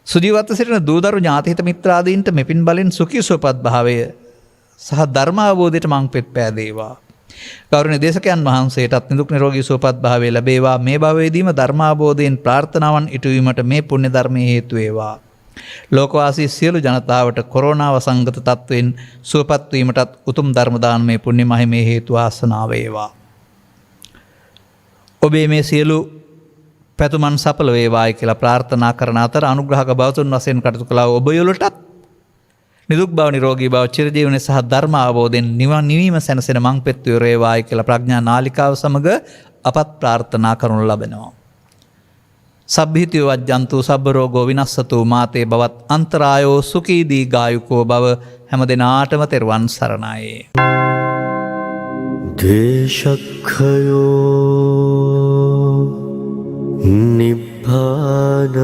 සුජීවත්ව සිටින දූදරු ඥාතිහිත මිත්‍රාදීන්ට මෙපින් බලෙන් සුඛී සුවපත් භාවය සහ ධර්ම අවබෝධයට මං පෙත් පෑදේවා. ගෞරවනීය දේශකයන් වහන්සේටත් නිදුක් නිරෝගී සුවපත් භාවය ලැබේවා. මේ භවයේදීම ධර්මාබෝධයෙන් ප්‍රාර්ථනාවන් ඉටු වීමට මේ පුණ්‍ය ධර්මයේ හේතු වේවා. ලෝකවාසී සියලු ජනතාවට කොරෝනා වසංගත තත්වයෙන් සුවපත් වීමටත් උතුම් ධර්ම දානමය පුණ්‍ය මහිමේ හේතු ආසනාව වේවා. ඔබේ මේ සියලු පැතුමන් සඵල වේවායි කියලා ප්‍රාර්ථනා කරන අතර අනුග්‍රහක බවතුන් වශයෙන් කටයුතු කළා ඔබ යොලටත් නිදුක් බව නිරෝගී බව චිරජීවනයේ සහ ධර්ම අවබෝධයෙන් නිවන් නිවීම සැනසෙන මං පෙත් වේවායි කියලා ප්‍රඥා නාලිකාව සමග අපත් ප්‍රාර්ථනා කරනු ලබනවා. සබ්බීතිය වජ්ජන්තු සබ්බ රෝගෝ විනස්සතු මාතේ බවත් අන්තරායෝ සුඛී දීඝායුකෝ බව හැම දිනාටම තෙරුවන් සරණයි. දේශක්ඛයෝ නිබ්බානං